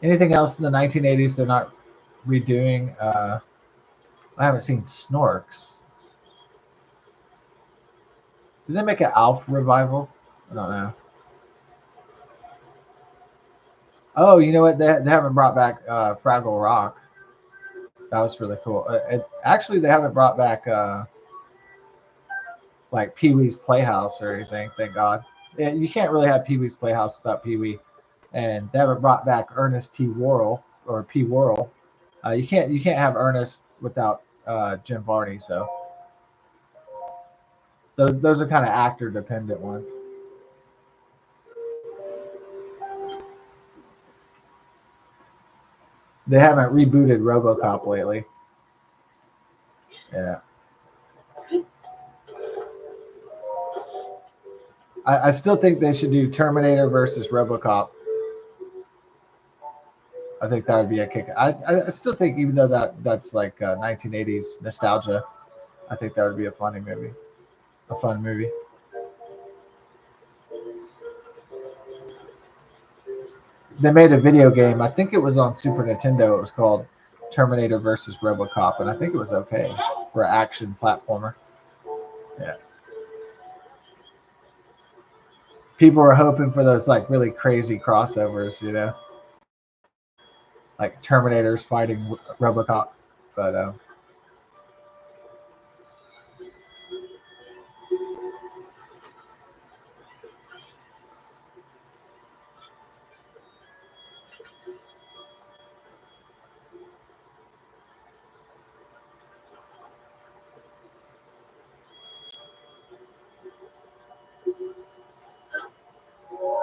Anything else in the 1980s they're not redoing? I haven't seen Snorks. Did they make an Alf revival? I don't know. Oh, you know what? They haven't brought back Fraggle Rock. That was really cool. Actually, they haven't brought back like Pee Wee's Playhouse or anything. Thank God. You can't really have Pee Wee's Playhouse without Pee Wee, and they haven't brought back Ernest T. Worrell or P. Worrell. You can't have Ernest without Jim Varney. So those are kind of actor dependent ones. They haven't rebooted RoboCop lately. Yeah. I still think they should do Terminator versus RoboCop. I think that would be a kick. I still think, even though that's like 1980s nostalgia, I think that would be a funny movie. A fun movie. They made a video game. I think it was on Super Nintendo. It was called Terminator versus RoboCop, and I think it was okay for an action platformer. Yeah. People were hoping for those like really crazy crossovers, like Terminators fighting RoboCop. But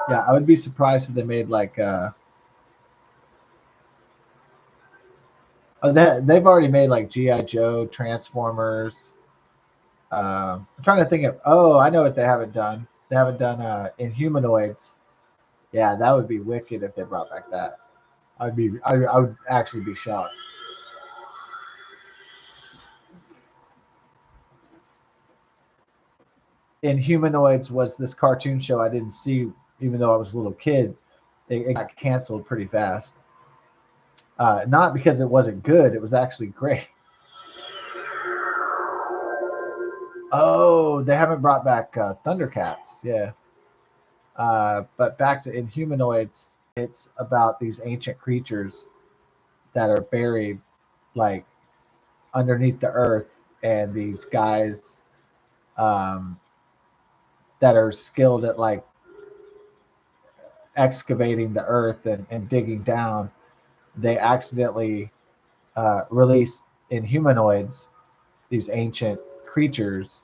yeah, I would be surprised if they made like they've already made like G.I. Joe, Transformers. I'm trying to think of. Oh, I know what they haven't done. They haven't done Inhumanoids. Yeah, that would be wicked if they brought back that. I would actually be shocked. Inhumanoids was this cartoon show I didn't see, even though I was a little kid. It got canceled pretty fast. Not because it wasn't good; it was actually great. Oh, they haven't brought back Thundercats. Yeah. But back to Inhumanoids, it's about these ancient creatures that are buried like underneath the earth, and these guys um, that are skilled at like excavating the earth and digging down, they accidentally release Inhumanoids, these ancient creatures,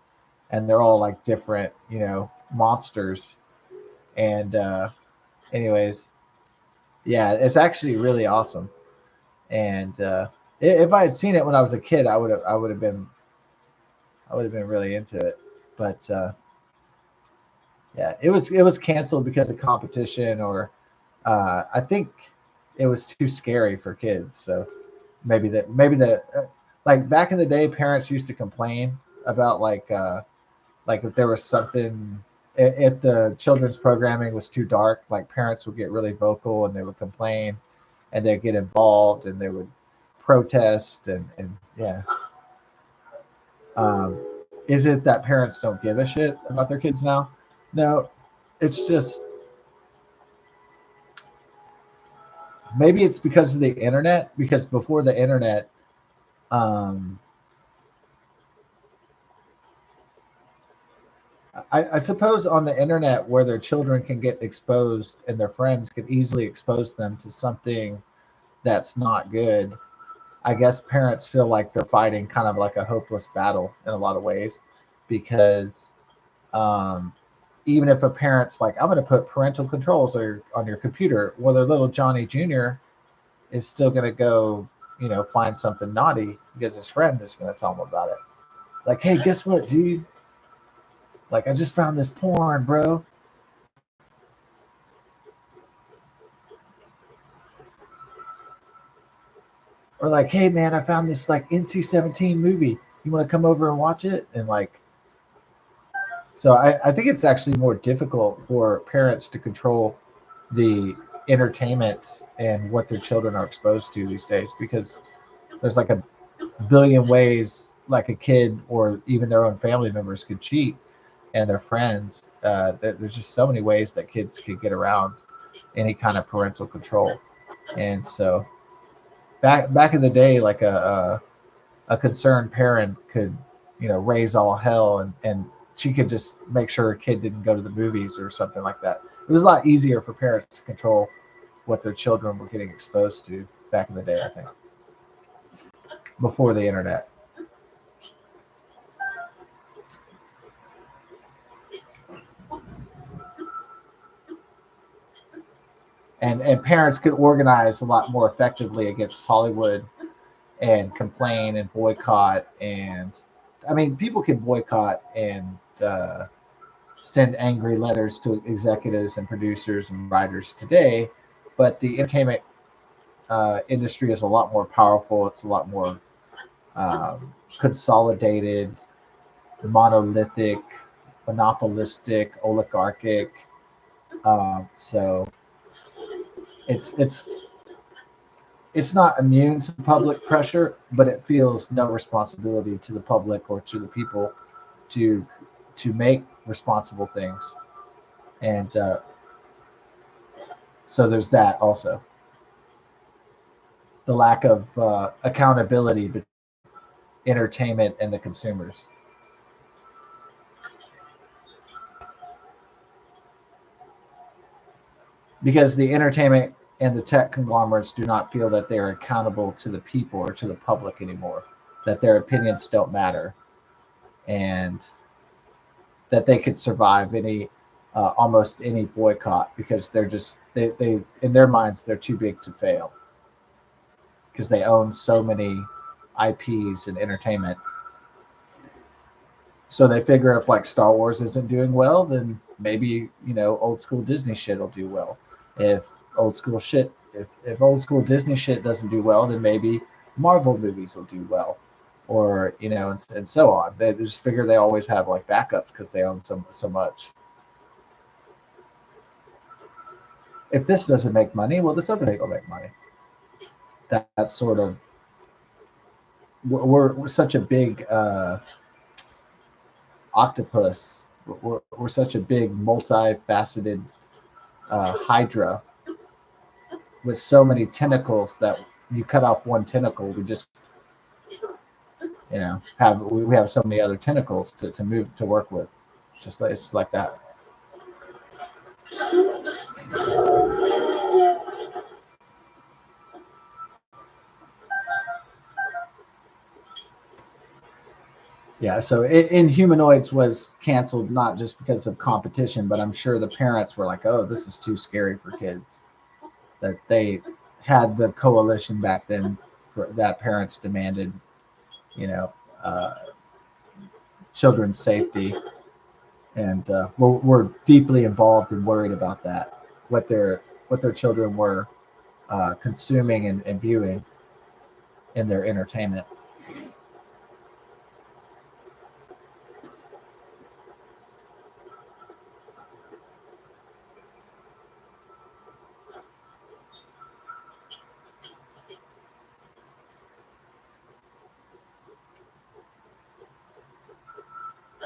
and they're all like different, monsters. And anyways, yeah, it's actually really awesome. And if I had seen it when I was a kid, I would have been really into it. But yeah, it was canceled because of competition, or I think it was too scary for kids. So maybe the like back in the day, parents used to complain about like if there was something, if the children's programming was too dark, like parents would get really vocal and they would complain, and they'd get involved and they would protest, and yeah. Um, is it that parents don't give a shit about their kids now? No, it's just maybe it's because of the internet. Because before the internet, um, I suppose on the internet where their children can get exposed and their friends can easily expose them to something that's not good. I guess parents feel like they're fighting kind of like a hopeless battle in a lot of ways, because um, even if a parent's like, I'm going to put parental controls on your computer, well, their little Johnny Jr. is still going to go, find something naughty because his friend is going to tell him about it. Like, hey, guess what, dude? Like, I just found this porn, bro. Or like, hey, man, I found this like NC-17 movie. You want to come over and watch it? And like, so I think it's actually more difficult for parents to control the entertainment and what their children are exposed to these days, because there's like a billion ways like a kid or even their own family members could cheat, and their friends. There's just so many ways that kids could get around any kind of parental control. And so back in the day, like a concerned parent could, raise all hell, and she could just make sure her kid didn't go to the movies or something like that. It was a lot easier for parents to control what their children were getting exposed to back in the day, I think, before the internet. And parents could organize a lot more effectively against Hollywood and complain and boycott. And I mean, people can boycott and send angry letters to executives and producers and writers today, but the entertainment industry is a lot more powerful. It's a lot more consolidated, monolithic, monopolistic, oligarchic. So it's it's not immune to public pressure, but it feels no responsibility to the public or to the people to make responsible things. And so there's that also, the lack of accountability between entertainment and the consumers. Because the entertainment and the tech conglomerates do not feel that they're accountable to the people or to the public anymore, that their opinions don't matter, and that they could survive any almost any boycott because they're just they in their minds they're too big to fail because they own so many IPs and entertainment. So they figure if like Star Wars isn't doing well, then maybe old school Disney shit will do well. If if old school Disney shit doesn't do well, then maybe Marvel movies will do well, or and so on. They just figure they always have like backups because they own so much. If this doesn't make money, well, this other thing will make money. That's sort of we're such a big octopus. We're such a big multifaceted hydra with so many tentacles that you cut off one tentacle, we just have we have so many other tentacles to move to work with. It's like that. Yeah, so Inhumanoids was canceled not just because of competition, but I'm sure the parents were like, "Oh, this is too scary for kids." That they had the coalition back then for that parents demanded, you know, uh, children's safety, and we're deeply involved and worried about that, what their children were consuming and viewing in their entertainment.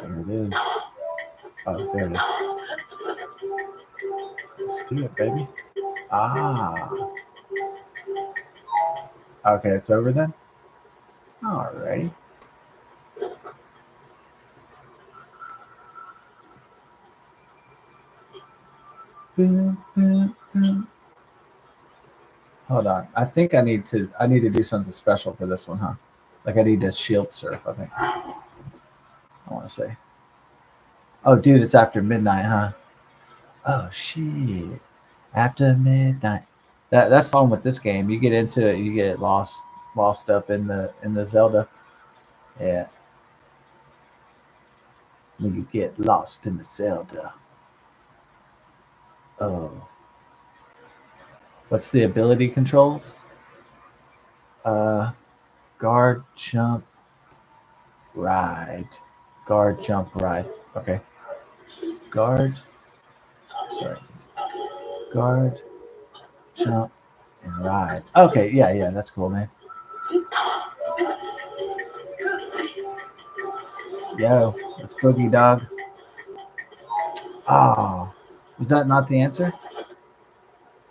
There it is. Oh, there it is. Let's do it, baby. Ah. Okay, it's over then? Alrighty. Boom, boom, boom. Hold on. I think I need to do something special for this one, huh? Like I need to shield surf, I think. I want to say. Oh, dude, it's after midnight, huh? Oh shit. After midnight. That's the problem with this game. You get into it, you get lost up in the Zelda. Yeah. When you get lost in the Zelda. Oh. What's the ability controls? Uh guard jump ride. Guard jump ride. Okay. Guard. Sorry. Guard jump and ride. Okay, yeah, that's cool, man. Yo, that's Boogie Dog. Oh, was that not the answer?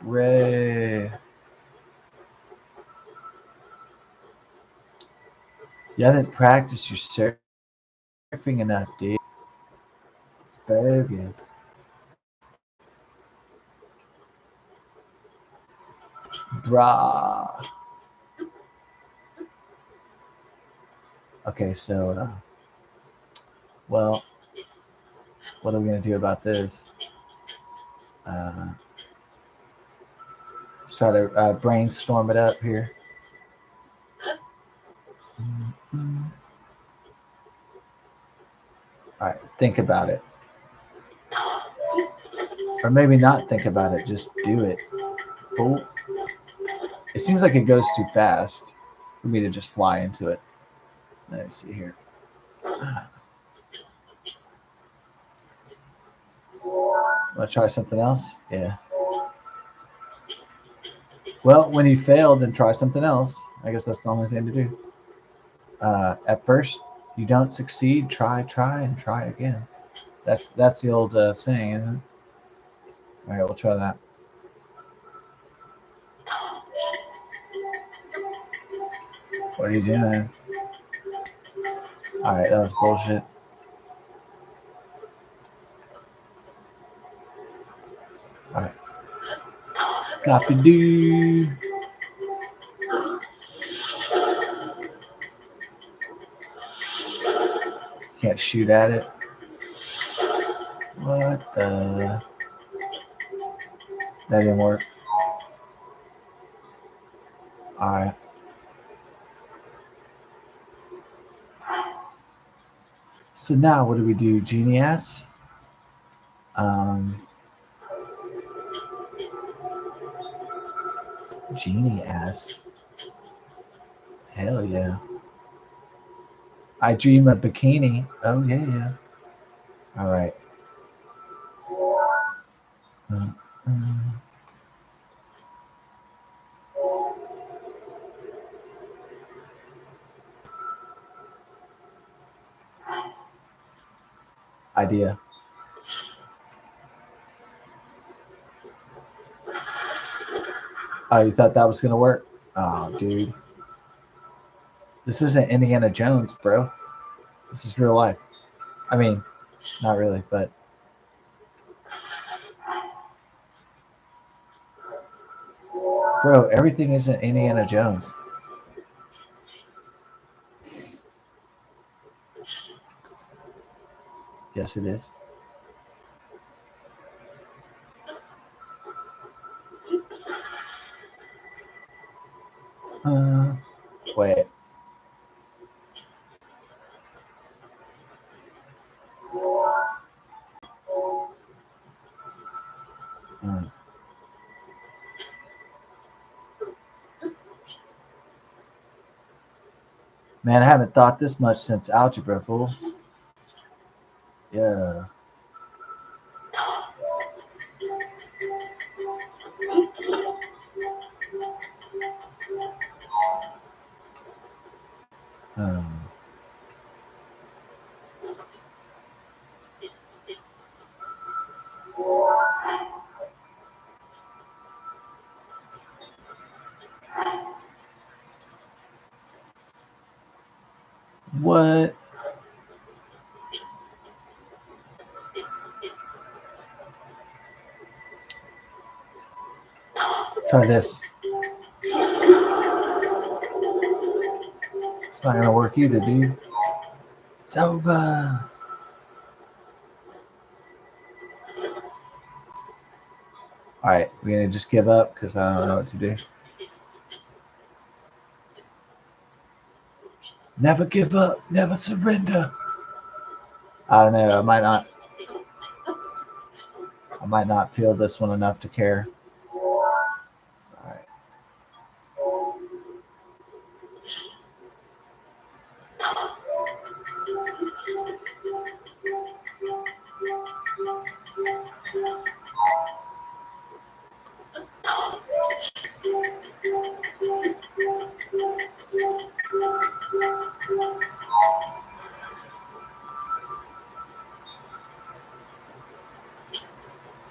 Ray. You haven't practiced your surfing enough, dude. Bogus. Brah. Okay, so, well, what are we going to do about this? Let's try to brainstorm it up here. All right, think about it. Or maybe not think about it, just do it. Oh, it seems like it goes too fast for me to just fly into it. Let me see here. Want to try something else? Yeah. Well, when you fail, then try something else. I guess that's the only thing to do. At first, you don't succeed. Try, and try again. That's the old saying, isn't it? All right, we'll try that. What are you doing? All right, that was bullshit. All right. Copy, dude. Can't shoot at it. What the? That didn't work. All right. So now what do we do? Genie ass? Genie ass. Hell yeah. I dream of bikini. Oh yeah. All right. Mm, mm. Idea. Oh, you thought that was gonna work? Oh, dude. This isn't Indiana Jones, bro. This is real life. I mean, not really, but bro, everything isn't Indiana Jones. Yes, it is. Wait. Mm. Man, I haven't thought this much since algebra, fool. Yeah. Um, what? Try this. It's not gonna work either, dude. It's over. All right, we're gonna just give up because I don't know what to do. Never give up. Never surrender. I don't know. I might not feel this one enough to care. All right.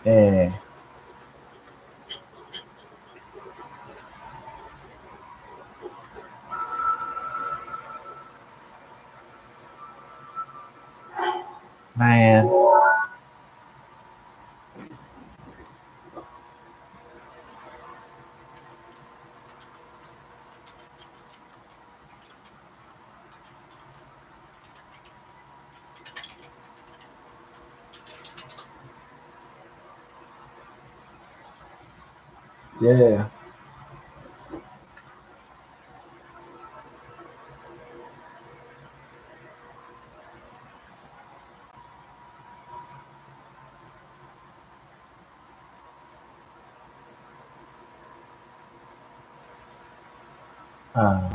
Eh. Yeah. Uh,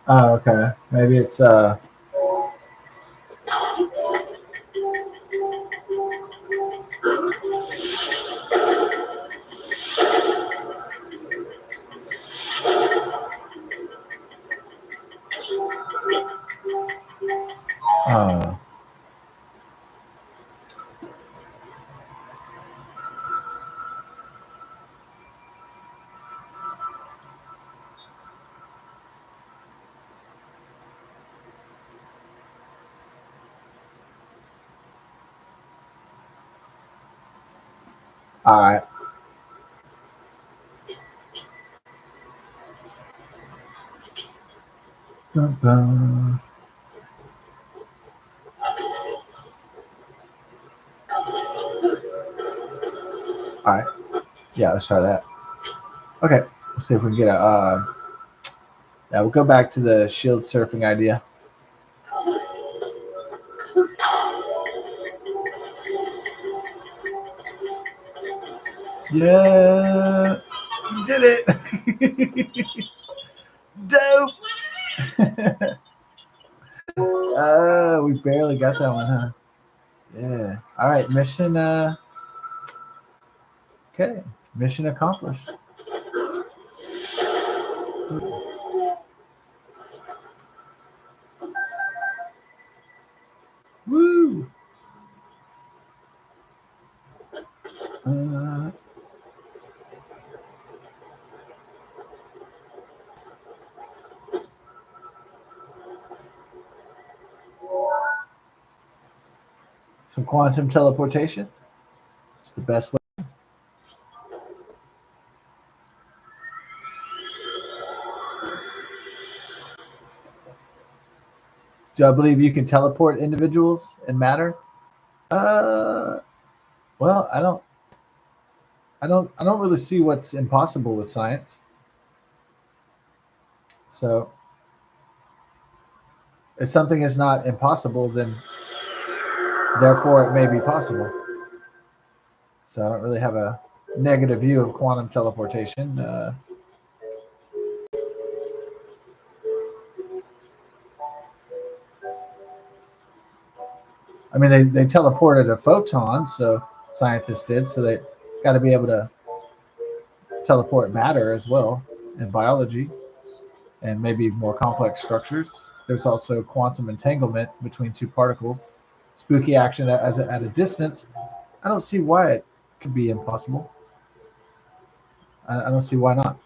oh, okay. Maybe it's uh, all right. Dun, dun. All right. Yeah, let's try that. Okay. Let's see if we can get a. Yeah, we'll go back to the shield surfing idea. Yeah, you did it. Dope. We barely got that one, huh? Yeah. All right, mission. Okay, mission accomplished. Woo! Uh, some quantum teleportation. It's the best way. Do I believe you can teleport individuals and matter? Uh, well, I don't really see what's impossible with science. So if something is not impossible, then therefore it may be possible. So I don't really have a negative view of quantum teleportation. I mean, they teleported a photon, so scientists did. So they got to be able to teleport matter as well in biology and maybe more complex structures. There's also quantum entanglement between two particles. Spooky action at a distance. I don't see why it could be impossible. I don't see why not.